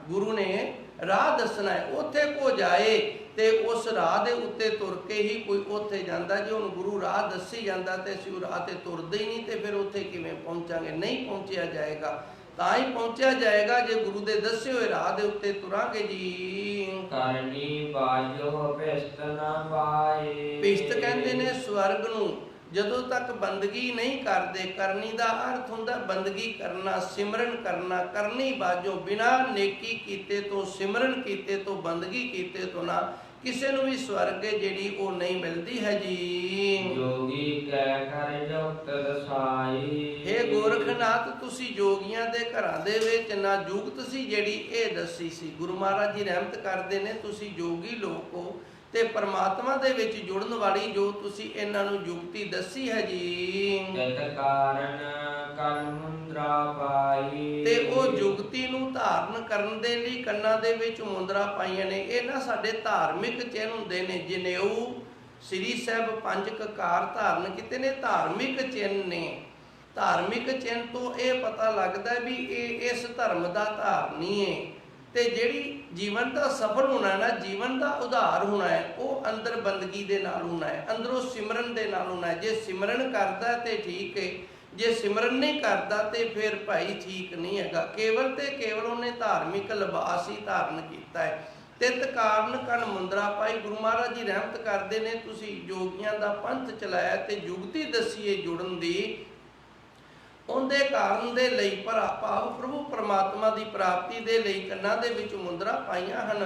ਗੁਰੂ ਨੇ ਰਾਹ ਦੱਸਣਾ ਹੈ। ਉੱਥੇ ਕੋ ਜਾਏ ਤੇ ਉਸ ਰਾਹ ਦੇ ਉੱਤੇ ਤੁਰ ਕੇ ਹੀ ਕੋਈ ਉੱਥੇ ਜਾਂਦਾ। ਜੇ ਹੁਣ ਗੁਰੂ ਰਾਹ ਦੱਸੀ ਜਾਂਦਾ ਤੇ ਅਸੀਂ ਉਹ ਰਾਹ ਤੇ ਤੁਰਦੇ ਹੀ ਨਹੀਂ, ਤੇ ਫਿਰ ਉੱਥੇ ਕਿਵੇਂ ਪਹੁੰਚਾਂਗੇ? ਨਹੀਂ ਪਹੁੰਚਿਆ ਜਾਏਗਾ। ਤਾਂ ਹੀ ਪਹੁੰਚਿਆ ਜਾਏਗਾ ਜੇ ਗੁਰੂ ਦੇ ਦੱਸੇ ਹੋਏ ਰਾਹ ਦੇ ਉੱਤੇ ਤੁਰਾਂਗੇ ਜੀ। ਕਰਨੀ ਬਾਜੋ ਪਿਸਤ ਨਾ ਪਾਏ। ਪਿਸਤ ਕਹਿੰਦੇ ਨੇ ਸਵਰਗ ਨੂੰ। ਜਦੋਂ ਤੱਕ ਬੰਦਗੀ ਨਹੀਂ ਕਰਦੇ, ਕਰਨੀ ਦਾ ਅਰਥ ਹੁੰਦਾ ਬੰਦਗੀ ਕਰਨਾ, ਸਿਮਰਨ ਕਰਨਾ। ਕਰਨੀ ਬਾਝੋਂ, ਬਿਨਾ ਨੇਕੀ ਕੀਤੇ ਤੋਂ, ਸਿਮਰਨ ਕੀਤੇ ਤੋਂ, ਬੰਦਗੀ ਕੀਤੇ ਤੋਂ ਨਾ ਕਿਸੇ ਨੂੰ ਵੀ ਸਵਰਗ ਜਿਹੜੀ ਉਹ ਨਹੀਂ ਮਿਲਦੀ ਹੈ ਜੀ। ਜੋਗੀ ਕਹਿ ਕਰ ਜੁਗਤ ਦਸਾਈ। हे ਗੋਰਖਨਾਥ, ਤੁਸੀਂ ਜੋਗੀਆਂ ਦੇ ਘਰਾਂ ਦੇ ਵਿੱਚ ਨਾ ਜੁਗਤ ਸੀ ਜਿਹੜੀ ਇਹ ਦੱਸੀ ਸੀ। ਗੁਰੂ ਮਹਾਰਾਜ ਜੀ ਰਹਿਮਤ ਕਰਦੇ ਨੇ, ਤੁਸੀਂ ਜੋਗੀ ਲੋਕ ਹੋ ਤੇ ਪਰਮਾਤਮਾ ਦੇ ਵਿੱਚ ਜੁੜਨ ਵਾਲੀ ਜੋ ਤੁਸੀਂ ਇਹਨਾਂ ਨੂੰ ਜੁਗਤੀ ਦੱਸੀ ਹੈ ਜੀ। ਤਿਤ ਕਾਰਨ ਕੰਨ ਮੁੰਦਰਾ ਪਾਈ। ਤੇ ਉਹ ਜੁਗਤੀ ਨੂੰ ਧਾਰਨ ਕਰਨ ਦੇ ਲਈ ਕੰਨਾਂ ਦੇ ਵਿੱਚ ਮੁੰਦਰਾ ਪਾਈਆਂ ਨੇ। ਇਹ ਨਾ ਸਾਡੇ ਧਾਰਮਿਕ ਚਿੰਨ੍ਹ ਹੁੰਦੇ ਨੇ। ਜਨੇਊ, ਸ੍ਰੀ ਸਾਹਿਬ, ਪੰਜ ਕਕਾਰ ਧਾਰਨ ਕੀਤੇ ਨੇ, ਧਾਰਮਿਕ ਚਿੰਨ੍ਹ ਨੇ। ਧਾਰਮਿਕ ਚਿੰਨ੍ਹ ਤੋਂ ਇਹ ਪਤਾ ਲੱਗਦਾ ਵੀ ਇਹ ਇਸ ਧਰਮ ਦਾ ਧਾਰਨੀ ਹੈ। ਤੇ ਜਿਹੜੀ ਜੀਵਨ ਦਾ ਸਫਲ ਹੋਣਾ ਨਾ, ਜੀਵਨ ਦਾ ਉਧਾਰ ਹੋਣਾ ਹੈ, ਉਹ ਅੰਦਰ ਬੰਦਗੀ ਦੇ ਨਾਲ ਹੋਣਾ ਹੈ, ਅੰਦਰੋਂ ਸਿਮਰਨ ਦੇ ਨਾਲ ਹੋਣਾ ਹੈ। ਜੇ ਸਿਮਰਨ ਕਰਦਾ ਤੇ ਠੀਕ ਹੈ, ਜੇ ਸਿਮਰਨ ਨਹੀਂ ਕਰਦਾ ਤੇ ਫਿਰ ਭਾਈ ਠੀਕ ਨਹੀਂ ਹੈਗਾ। ਕੇਵਲ ਤੇ ਕੇਵਲ ਉਹਨੇ ਧਾਰਮਿਕ ਲਿਬਾਸ ਹੀ ਧਾਰਨ ਕੀਤਾ ਹੈ। ਤਿਤ ਕਾਰਨ ਕਣ ਮੁੰਦਰਾ ਪਾਈ। ਗੁਰੂ ਮਹਾਰਾਜ ਜੀ ਰਹਿਮਤ ਕਰਦੇ ਨੇ, ਤੁਸੀਂ ਜੋਗੀਆਂ ਦਾ ਪੰਥ ਚਲਾਇਆ ਤੇ ਜੁਗਤੀ ਦੱਸੀਏ ਜੁੜਨ ਦੀ, ਉਹਦੇ ਕਾਰਨ ਦੇ ਲਈ ਭਾਵ ਪ੍ਰਭੂ ਪਰਮਾਤਮਾ ਦੀ ਪ੍ਰਾਪਤੀ ਦੇ ਲਈ ਕੰਨਾਂ ਦੇ ਵਿੱਚ ਮੁੰਦਰਾ ਪਾਈਆਂ ਹਨ।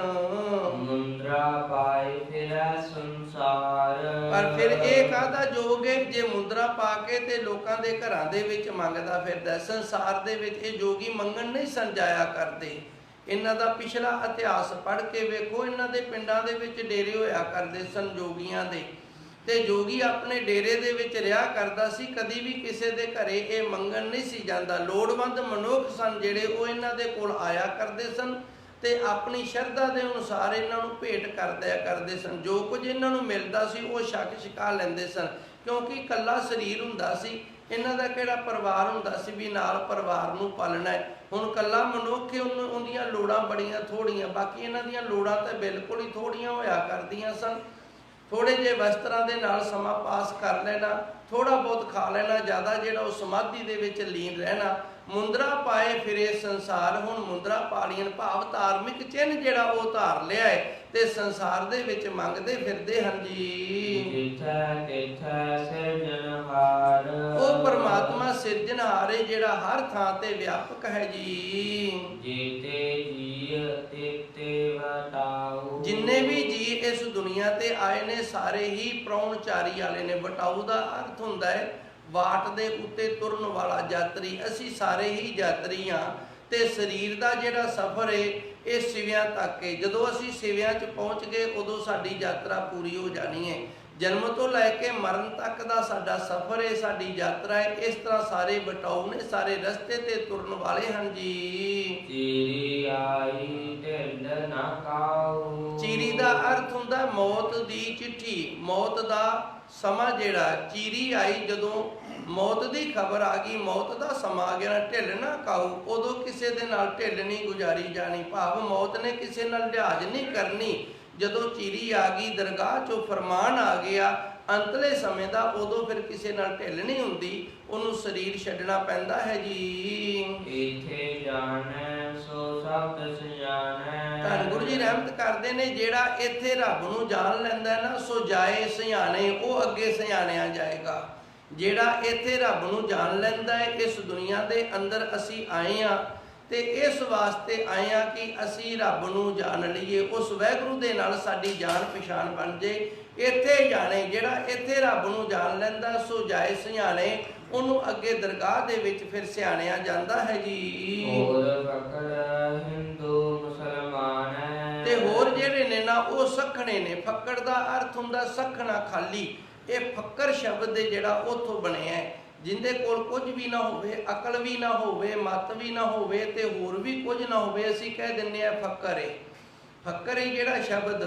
ਮੁੰਦਰਾ ਪਾਏ ਫਿਰੈ ਸੰਸਾਰ। ਪਰ ਫਿਰ ਇਹ ਕਾਹਦਾ ਜੋਗ ਹੈ ਜੇ ਮੁੰਦਰਾ ਪਾ ਕੇ ਤੇ ਲੋਕਾਂ ਦੇ ਘਰਾਂ ਦੇ ਵਿੱਚ ਮੰਗਦਾ ਫਿਰਦਾ। ਸੰਸਾਰ ਦੇ ਵਿੱਚ ਇਹ ਜੋਗੀ ਮੰਗਣ ਨਹੀਂ ਸੰਜਾਇਆ ਕਰਦੇ। ਇਹਨਾਂ ਦਾ ਪਿਛਲਾ ਇਤਿਹਾਸ ਪੜ੍ਹ ਕੇ ਵੇਖੋ, ਇਹਨਾਂ ਦੇ ਪਿੰਡਾਂ ਦੇ ਵਿੱਚ ਡੇਰੇ ਹੋਇਆ ਕਰਦੇ ਸਨ ਜੋਗੀਆਂ ਦੇ, ਤੇ ਜੋਗੀ ਆਪਣੇ ਡੇਰੇ ਦੇ ਵਿੱਚ ਰਿਹਾ ਕਰਦਾ ਸੀ, ਕਦੀ ਵੀ ਕਿਸੇ ਦੇ ਘਰੇ ਇਹ ਮੰਗਣ ਨਹੀਂ ਸੀ ਜਾਂਦਾ। ਲੋੜਵੰਦ ਮਨੁੱਖ ਸਨ ਜਿਹੜੇ, ਉਹ ਇਹਨਾਂ ਦੇ ਕੋਲ ਆਇਆ ਕਰਦੇ ਸਨ ਤੇ ਆਪਣੀ ਸ਼ਰਧਾ ਦੇ ਅਨੁਸਾਰ ਇਹਨਾਂ ਨੂੰ ਭੇਟ ਕਰਦਿਆ ਕਰਦੇ ਸਨ। ਜੋ ਕੁਝ ਇਹਨਾਂ ਨੂੰ ਮਿਲਦਾ ਸੀ ਉਹ ਛਕਾ ਲੈਂਦੇ ਸਨ, ਕਿਉਂਕਿ ਇਕੱਲਾ ਸਰੀਰ ਹੁੰਦਾ ਸੀ। ਇਹਨਾਂ ਦਾ ਕਿਹੜਾ ਪਰਿਵਾਰ ਹੁੰਦਾ ਸੀ ਵੀ ਨਾਲ ਪਰਿਵਾਰ ਨੂੰ ਪਾਲਣਾ ਹੈ। ਹੁਣ ਇਕੱਲਾ ਮਨੁੱਖ ਉਹਦੀਆਂ ਲੋੜਾਂ ਬੜੀਆਂ ਥੋੜੀਆਂ, ਬਾਕੀ ਇਹਨਾਂ ਦੀਆਂ ਲੋੜਾਂ ਤਾਂ ਬਿਲਕੁਲ ਹੀ ਥੋੜੀਆਂ ਹੋਇਆ ਕਰਦੀਆਂ ਸਨ। ਥੋੜੇ ਜਿਹੇ ਵਸਤਰਾਂ ਦੇ ਨਾਲ ਸਮਾਂ ਪਾਸ ਕਰ ਲੈਣਾ, ਥੋੜਾ ਬਹੁਤ ਖਾ ਲੈਣਾ, ਜ਼ਿਆਦਾ ਜਿਹੜਾ ਉਹ ਸਮਾਧੀ ਦੇ ਵਿੱਚ ਲੀਨ ਰਹਿਣਾ। ਮੁੰਦਰਾ ਪਾਏ ਫਿਰੇ ਸੰਸਾਰ। ਹੁਣ ਮੁੰਦਰਾ ਪਾਲੀਆਂ ਭਾਵ ਧਾਰਮਿਕ ਚਿੰਨ੍ਹ ਜਿਹੜਾ ਉਹ ਧਾਰ ਲਿਆ ਹੈ ਤੇ ਸੰਸਾਰ ਦੇ ਵਿੱਚ ਮੰਗਦੇ ਫਿਰਦੇ ਹਨ ਜੀ। ਉਹ ਪਰਮਾਤਮਾ ਸਿਰਜਣਹਾਰ ਹੈ ਜਿਹੜਾ ਹਰ ਥਾਂ ਤੇ ਵਿਆਪਕ ਹੈ ਜੀ। ਜਿੰਨੇ ਵੀ ਜੀ ਇਸ ਦੁਨੀਆ ਤੇ ਆਏ ਨੇ ਸਾਰੇ ਹੀ ਪ੍ਰਾਹੁਣਚਾਰੀ ਵਾਲੇ ਨੇ। ਵਟਾਊ ਦਾ ਅਰਥ ਹੁੰਦਾ ਹੈ ਵਾਟ ਦੇ ਉੱਤੇ ਤੁਰਨ ਵਾਲਾ ਯਾਤਰੀ। ਅਸੀਂ ਸਾਰੇ ਹੀ ਯਾਤਰੀ ਹਾਂ ਤੇ ਸਰੀਰ ਦਾ ਜਿਹੜਾ ਸਫ਼ਰ ਹੈ ਇਹ ਸਿਵਿਆਂ ਤੱਕ ਹੈ। ਜਦੋਂ ਅਸੀਂ ਸਿਵਿਆਂ 'ਚ ਪਹੁੰਚ ਗਏ ਉਦੋਂ ਸਾਡੀ ਯਾਤਰਾ ਪੂਰੀ ਹੋ ਜਾਣੀ ਹੈ। ਜਨਮ ਤੋਂ ਲੈ ਕੇ ਮਰਨ ਤੱਕ ਦਾ ਸਾਡਾ ਸਫ਼ਰ ਹੈ, ਸਾਡੀ ਯਾਤਰਾ ਹੈ। ਇਸ ਤਰ੍ਹਾਂ ਸਾਰੇ ਬਟਾਊ ਨੇ, ਸਾਰੇ ਰਸਤੇ ਤੇ ਤੁਰਨ ਵਾਲੇ ਹਨ ਜੀ। ਚੀਰੀ ਆਈ ਢਿੱਡ ਨਾ ਕਾਉ। ਚੀਰੀ ਦਾ ਅਰਥ ਹੁੰਦਾ ਮੌਤ ਦੀ ਚਿੱਠੀ, ਮੌਤ ਦਾ ਸਮਾਂ ਜਿਹੜਾ। ਚੀਰੀ ਆਈ ਜਦੋਂ ਮੌਤ ਦੀ ਖਬਰ ਆ ਗਈ, ਮੌਤ ਦਾ ਸਮਾਂ ਆ ਗਿਆ, ਢਿੱਲ ਨਾ ਕਾਉ। ਉਦੋਂ ਕਿਸੇ ਦੇ ਨਾਲ ਢਿੱਲ ਨਹੀਂ ਗੁਜ਼ਾਰੀ ਜਾਣੀ, ਭਾਵ ਮੌਤ ਨੇ ਕਿਸੇ ਨਾਲ ਲਿਹਾਜ਼ ਨਹੀਂ ਕਰਨੀ। ਜਦੋਂ ਚੀਰੀ ਆ ਗਈ, ਦਰਗਾਹ 'ਚੋਂ ਫਰਮਾਨ ਆ ਗਿਆ ਅੰਤਲੇ ਸਮੇਂ ਦਾ, ਉਦੋਂ ਫਿਰ ਕਿਸੇ ਨਾਲ ਢਿੱਲ ਨਹੀਂ ਹੁੰਦੀ, ਉਹਨੂੰ ਸਰੀਰ ਛੱਡਣਾ ਪੈਂਦਾ ਹੈ ਜੀ। ਇੱਥੇ ਜਾਣੈ ਸੋ ਸਭ ਸਿਆਣੈ। ਧੰਨ ਗੁਰੂ ਜੀ ਰਹਿਮਤ ਕਰਦੇ ਨੇ, ਜਿਹੜਾ ਇੱਥੇ ਰੱਬ ਨੂੰ ਜਾਣ ਲੈਂਦਾ ਨਾ ਸੋ ਜਾਏ ਸਿਆਣੇ, ਉਹ ਅੱਗੇ ਸਿਆਣਿਆ ਜਾਏਗਾ। ਜਿਹੜਾ ਇੱਥੇ ਰੱਬ ਨੂੰ ਜਾਣ ਲੈਂਦਾ ਹੈ, ਇਸ ਦੁਨੀਆ ਦੇ ਅੰਦਰ ਅਸੀਂ ਆਏ ਹਾਂ ਤੇ ਇਸ ਵਾਸਤੇ ਆਏ ਹਾਂ ਕਿ ਅਸੀਂ ਰੱਬ ਨੂੰ ਜਾਣ ਲਈਏ, ਉਸ ਵਾਹਿਗੁਰੂ ਦੇ ਨਾਲ ਸਾਡੀ ਜਾਣ ਪਛਾਣ ਬਣ ਜੇ। ਇੱਥੇ ਜਾਣੇ, ਜਿਹੜਾ ਇੱਥੇ ਰੱਬ ਨੂੰ ਜਾਣ ਲੈਂਦਾ ਸੋ ਜਾਏ ਸਿਆਣੇ, ਉਹਨੂੰ ਅੱਗੇ ਦਰਗਾਹ ਦੇ ਵਿੱਚ ਫਿਰ ਸਿਆਣਿਆ ਜਾਂਦਾ ਹੈ ਜੀ। ਹੋਰ ਫਕਰ ਹਿੰਦੂ ਮੁਸਲਮਾਨ ਹੈ। ਤੇ ਹੋਰ ਜਿਹੜੇ ਨੇ ਨਾ ਉਹ ਸੱਖਣੇ ਨੇ। ਫੱਕੜ ਦਾ ਅਰਥ ਹੁੰਦਾ ਸੱਖਣਾ, ਖਾਲੀ। ਇਹ ਫੱਕਰ ਸ਼ਬਦ ਜਿਹੜਾ ਉੱਥੋਂ ਬਣਿਆ ਹੈ, ਜਿੰਦੇ ਕੋਲ ਕੁਝ ਵੀ ਨਾ ਹੋਵੇ, ਅਕਲ ਵੀ ਨਾ ਹੋਵੇ, ਮਤ ਵੀ ਨਾ ਹੋਵੇ ਤੇ ਹੋਰ ਵੀ ਕੁਝ ਨਾ ਹੋਵੇ, ਅਸੀਂ ਕਹਿ ਦਿੰਦੇ ਆ ਫੱਕਰ ਹੈ। ਫੱਕਰ ਹੈ ਜਿਹੜਾ ਸ਼ਬਦ,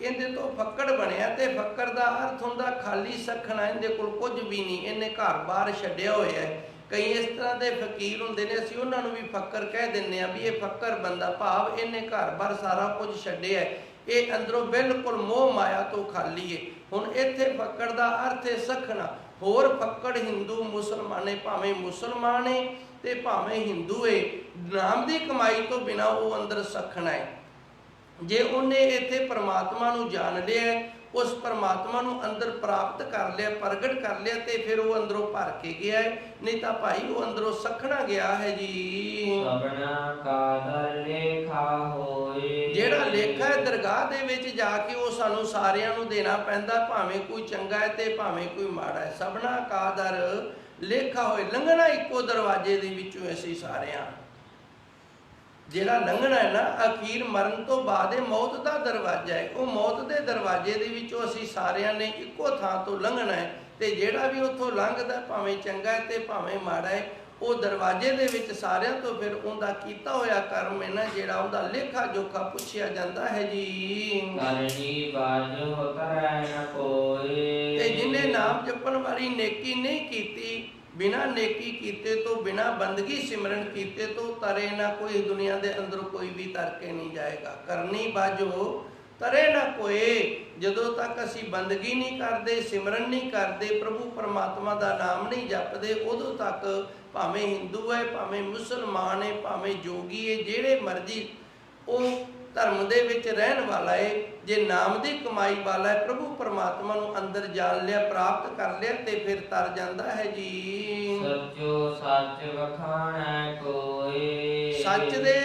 ਇਹਦੇ ਤੋਂ ਫੱਕੜ ਬਣਿਆ ਤੇ ਫੱਕਰ ਦਾ ਅਰਥ ਹੁੰਦਾ ਖਾਲੀ ਸੱਖਣਾ, ਇਹਦੇ ਕੋਲ ਕੁਝ ਵੀ ਨਹੀਂ, ਇਹਨੇ ਘਰ-ਬਾਰ ਛੱਡਿਆ ਹੋਇਆ ਹੈ। ਕਈ ਇਸ ਤਰ੍ਹਾਂ ਦੇ ਫਕੀਰ ਹੁੰਦੇ ਨੇ, ਅਸੀਂ ਉਹਨਾਂ ਨੂੰ ਵੀ ਫੱਕਰ ਕਹਿ ਦਿੰਦੇ ਆ ਵੀ ਇਹ ਫੱਕਰ ਬੰਦਾ, ਭਾਵ ਇਹਨੇ ਘਰ-ਬਾਰ ਸਾਰਾ ਕੁਝ ਛੱਡਿਆ ਹੈ, ਇਹ ਅੰਦਰੋਂ ਬਿਲਕੁਲ ਮੋਹ ਮਾਇਆ ਤੋਂ ਖਾਲੀ ਹੈ। ਹੁਣ ਇੱਥੇ ਫੱਕੜ ਦਾ ਅਰਥ ਹੈ ਸੱਖਣਾ। ਹੋਰ ਫੱਕੜ ਹਿੰਦੂ ਮੁਸਲਮਾਨੇ, ਭਾਵੇਂ ਮੁਸਲਮਾਨ ਹੈ ਤੇ ਭਾਵੇਂ ਹਿੰਦੂ ਹੈ, ਨਾਮ ਦੀ ਕਮਾਈ ਤੋਂ ਬਿਨਾਂ ਉਹ ਅੰਦਰ ਸੱਖਣਾ ਹੈ। ਜੇ ਉਹਨੇ ਇੱਥੇ ਪਰਮਾਤਮਾ ਨੂੰ ਜਾਣ ਲਿਆ, ਉਸ ਪਰਮਾਤਮਾ ਨੂੰ ਅੰਦਰ ਪ੍ਰਾਪਤ ਕਰ ਲਿਆ, ਪ੍ਰਗਟ ਕਰ ਲਿਆ, ਤੇ ਫਿਰ ਉਹ ਅੰਦਰੋਂ ਭਰ ਕੇ ਗਿਆ ਹੈ, ਨਹੀਂ ਤਾਂ ਭਾਈ ਉਹ ਅੰਦਰੋਂ ਸੱਖਣਾ ਗਿਆ ਹੈ ਜੀ। ਸਭਨਾ ਕਾ ਲੇਖਾ ਹੋਏ। ਜਿਹੜਾ ਲੇਖਾ ਹੈ ਦਰਗਾਹ ਦੇ ਵਿੱਚ ਜਾ ਕੇ ਉਹ ਸਾਨੂੰ ਸਾਰਿਆਂ ਨੂੰ ਦੇਣਾ ਪੈਂਦਾ, ਭਾਵੇਂ ਕੋਈ ਚੰਗਾ ਹੈ ਤੇ ਭਾਵੇਂ ਕੋਈ ਮਾੜਾ ਹੈ। ਸਭਨਾ ਕਾ ਦਰ ਲੇਖਾ ਹੋਏ। ਲੰਘਣਾ ਇੱਕੋ ਦਰਵਾਜ਼ੇ ਦੇ ਵਿੱਚੋਂ ਅਸੀਂ ਸਾਰਿਆਂ। ਜਿਹੜਾ ਲੰਘਣਾ ਹੈ ਨਾ ਅਖੀਰ ਮਰਨ ਤੋਂ ਬਾਅਦ ਇਹ ਮੌਤ ਦਾ ਦਰਵਾਜ਼ਾ ਹੈ, ਉਹ ਮੌਤ ਦੇ ਦਰਵਾਜ਼ੇ ਦੇ ਵਿੱਚੋਂ ਅਸੀਂ ਸਾਰਿਆਂ ਨੇ ਇੱਕੋ ਥਾਂ ਤੋਂ ਲੰਘਣਾ ਹੈ। ਤੇ ਜਿਹੜਾ ਵੀ ਉੱਥੋਂ ਲੰਘਦਾ, ਭਾਵੇਂ ਚੰਗਾ ਹੈ ਤੇ ਭਾਵੇਂ ਮਾੜਾ ਹੈ, ਉਹ ਦਰਵਾਜ਼ੇ ਦੇ ਵਿੱਚ ਸਾਰਿਆਂ ਤੋਂ ਫਿਰ ਉਹਦਾ ਕੀਤਾ ਹੋਇਆ ਕਰਮ ਹੈ ਨਾ, ਜਿਹੜਾ ਉਹਦਾ ਲੇਖਾ ਜੋਖਾ ਪੁੱਛਿਆ ਜਾਂਦਾ ਹੈ ਜੀ। ਕਰਨੀ ਬਾਝੋ ਕਰੈ ਨ ਕੋਇ। ਤੇ ਜਿਹਨੇ ਨਾਮ ਜਪਣ ਵਾਲੀ ਨੇਕੀ ਨਹੀਂ ਕੀਤੀ, बिना नेकी कीते तो बिना बंदगी सिमरन कीते तो तरे ना कोई, दुनिया के अंदर कोई भी तर के नहीं जाएगा। करनी बाजो तरे ना कोई, जदों तक असी बंदगी नहीं करते, सिमरन नहीं करते, प्रभु परमात्मा का नाम नहीं जपते, उदों तक भावें हिंदू है, भावें मुसलमान है, भावें जोगी है, जेड़े मर्जी वो धर्म दे विच रहन वाला है, जे नाम की कमाई वाला है, प्रभु परमात्मा नूं अंदर जान लिया, प्राप्त कर लिया, ते फिर तर जाता है जी। सचो सच वखाणै कोई, सच दे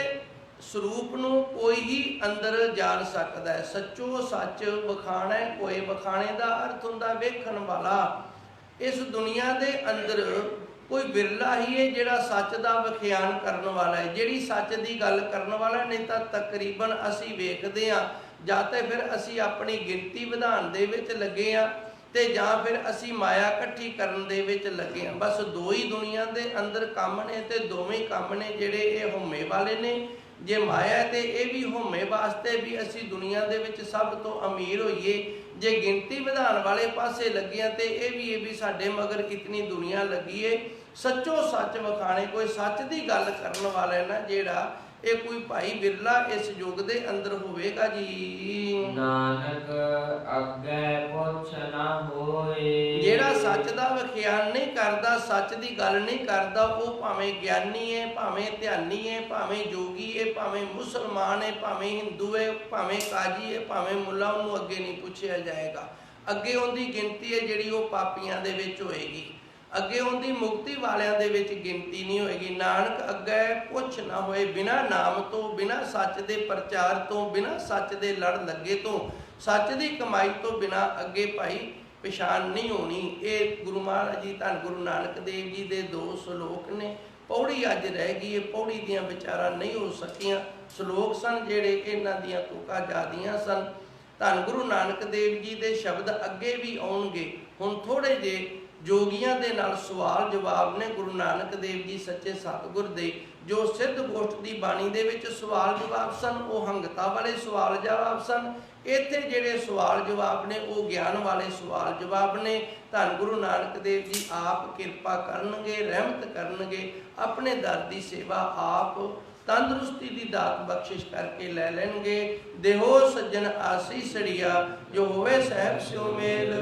ਸਰੂਪ ਨੂੰ ਕੋਈ ਹੀ ਅੰਦਰ ਜਾਣ ਸਕਦਾ ਹੈ। ਸੱਚੋ ਸੱਚ ਵਖਾਣਾ ਕੋਈ, ਵਖਾਣੇ ਦਾ ਅਰਥ ਹੁੰਦਾ ਵੇਖਣ ਵਾਲਾ। ਇਸ ਦੁਨੀਆ ਦੇ ਅੰਦਰ ਕੋਈ ਬਿਰਲਾ ਹੀ ਹੈ ਜਿਹੜਾ ਸੱਚ ਦਾ ਵਿਖਿਆਨ ਕਰਨ ਵਾਲਾ ਹੈ, ਜਿਹੜੀ ਸੱਚ ਦੀ ਗੱਲ ਕਰਨ ਵਾਲਾ। ਨਹੀਂ ਤਾਂ ਤਕਰੀਬਨ ਅਸੀਂ ਵੇਖਦੇ ਹਾਂ ਜਾਂ ਤਾਂ ਫਿਰ ਅਸੀਂ ਆਪਣੀ ਗਿਣਤੀ ਵਧਾਉਣ ਦੇ ਵਿੱਚ ਲੱਗੇ ਹਾਂ ਤੇ ਜਾਂ ਫਿਰ ਅਸੀਂ ਮਾਇਆ ਇਕੱਠੀ ਕਰਨ ਦੇ ਵਿੱਚ ਲੱਗੇ ਹਾਂ। ਬਸ ਦੋ ਹੀ ਦੁਨੀਆ ਦੇ ਅੰਦਰ ਕੰਮ ਨੇ ਤੇ ਦੋਵੇਂ ਕੰਮ ਨੇ ਜਿਹੜੇ ਇਹ ਹਉਮੈ ਵਾਲੇ ਨੇ। ਜੇ ਮਾਇਆ ਤੇ ਇਹ ਵੀ ਹਉਮੈ ਵਾਸਤੇ ਵੀ ਅਸੀਂ ਦੁਨੀਆ ਦੇ ਵਿੱਚ ਸਭ ਤੋਂ ਅਮੀਰ ਹੋਈਏ, ਜੇ ਗਿਣਤੀ ਵਧਾਉਣ ਵਾਲੇ ਪਾਸੇ ਲੱਗਿਆ ਤੇ ਇਹ ਵੀ ਸਾਡੇ ਮਗਰ ਇਤਨੀ ਦੁਨੀਆ ਲੱਗੀ ਏ। ਸੱਚੋ ਸੱਚ ਵਿਖਾਣੇ ਕੋਈ, ਸੱਚ ਦੀ ਗੱਲ ਕਰਨ ਵਾਲਾ ਨਾ ਜਿਹੜਾ, ਇਹ ਕੋਈ ਭਾਈ ਬਿਰਲਾ ਇਸ ਯੁੱਗ ਦੇ ਅੰਦਰ ਹੋਵੇਗਾ ਜੀ। ਨਾਨਕ ਅੱਗੇ ਪੁੱਛ ਨਾ ਹੋਏ, ਜਿਹੜਾ ਸੱਚ ਦਾ ਵਿਖਿਆਨ ਨਹੀਂ ਕਰਦਾ, ਸੱਚ ਦੀ ਗੱਲ ਨਹੀਂ ਕਰਦਾ, ਉਹ ਭਾਵੇਂ ਗਿਆਨੀ ਹੈ, ਭਾਵੇਂ ਧਿਆਨੀ ਹੈ, ਭਾਵੇਂ ਜੋਗੀ ਹੈ, ਭਾਵੇਂ ਮੁਸਲਮਾਨ ਹੈ, ਭਾਵੇਂ ਹਿੰਦੂ ਹੈ, ਭਾਵੇਂ ਕਾਜੀ ਹੈ, ਭਾਵੇਂ ਮੁੱਲਾ, ਉਹਨੂੰ ਅੱਗੇ ਨਹੀਂ ਪੁੱਛਿਆ ਜਾਏਗਾ। ਅੱਗੇ ਉਹਦੀ ਗਿਣਤੀ ਹੈ ਜਿਹੜੀ ਉਹ ਪਾਪੀਆਂ ਦੇ ਵਿੱਚ ਹੋਏਗੀ, ਅੱਗੇ ਉਹਦੀ ਮੁਕਤੀ ਵਾਲਿਆਂ ਦੇ ਵਿੱਚ ਗਿਣਤੀ ਨਹੀਂ ਹੋਏਗੀ। ਨਾਨਕ ਅੱਗੇ ਪੁੱਛ ਨਾ ਹੋਏ, ਬਿਨਾਂ ਨਾਮ ਤੋਂ, ਬਿਨਾਂ ਸੱਚ ਦੇ ਪ੍ਰਚਾਰ ਤੋਂ, ਬਿਨਾਂ ਸੱਚ ਦੇ ਲੜ ਲੱਗੇ ਤੋਂ, ਸੱਚ ਦੀ ਕਮਾਈ ਤੋਂ ਬਿਨਾਂ ਅੱਗੇ ਭਾਈ ਪਛਾਣ ਨਹੀਂ ਹੋਣੀ। ਇਹ ਗੁਰੂ ਮਹਾਰਾਜ ਜੀ ਧੰਨ ਗੁਰੂ ਨਾਨਕ ਦੇਵ ਜੀ ਦੇ 2 ਸ਼ਲੋਕ ਨੇ। ਪੌੜੀ ਅੱਜ ਰਹਿ ਗਈ ਹੈ, ਪੌੜੀ ਦੀਆਂ ਵਿਚਾਰਾਂ ਨਹੀਂ ਹੋ ਸਕੀਆਂ। ਸ਼ਲੋਕ ਸਨ ਜਿਹੜੇ ਇਹਨਾਂ ਦੀਆਂ ਤੁਕਾਂ ਜ਼ਿਆਦੀਆਂ ਸਨ। ਧੰਨ ਗੁਰੂ ਨਾਨਕ ਦੇਵ ਜੀ ਦੇ ਸ਼ਬਦ ਅੱਗੇ ਵੀ ਆਉਣਗੇ। ਹੁਣ ਥੋੜੇ ਜਿਹੇ ਜੋਗੀਆਂ ਦੇ ਨਾਲ ਸਵਾਲ ਜਵਾਬ ਨੇ। ਗੁਰੂ ਨਾਨਕ ਦੇਵ ਜੀ ਸੱਚੇ ਸਤਿਗੁਰ ਦੇ ਜੋ ਸਿੱਧ ਗੋਸ਼ਟ ਦੀ ਬਾਣੀ ਦੇ ਵਿੱਚ ਸਵਾਲ ਜਵਾਬ ਸਨ, ਉਹ ਹੰਗਤਾ ਵਾਲੇ ਸਵਾਲ ਜਵਾਬ ਸਨ। ਇੱਥੇ ਜਿਹੜੇ ਸਵਾਲ ਜਵਾਬ ਨੇ ਉਹ ਗਿਆਨ ਵਾਲੇ ਸਵਾਲ ਜਵਾਬ ਨੇ। ਧੰਨ ਗੁਰੂ ਨਾਨਕ ਦੇਵ ਜੀ ਆਪ ਕਿਰਪਾ ਕਰਨਗੇ, ਰਹਿਮਤ ਕਰਨਗੇ, ਆਪਣੇ ਦਰ ਦੀ ਸੇਵਾ ਆਪ ਤੰਦਰੁਸਤੀ ਦੀ ਦਾਤ ਬਖਸ਼ਿਸ਼ ਕਰਕੇ ਲੈ ਲੈਣਗੇ। ਦੇਹੋ ਸੱਜਣ ਆਸੀਸੜੀਆ, ਜੋ ਹੋਵੇ ਸਹਿਬ ਸਿਉ ਮੇਲ।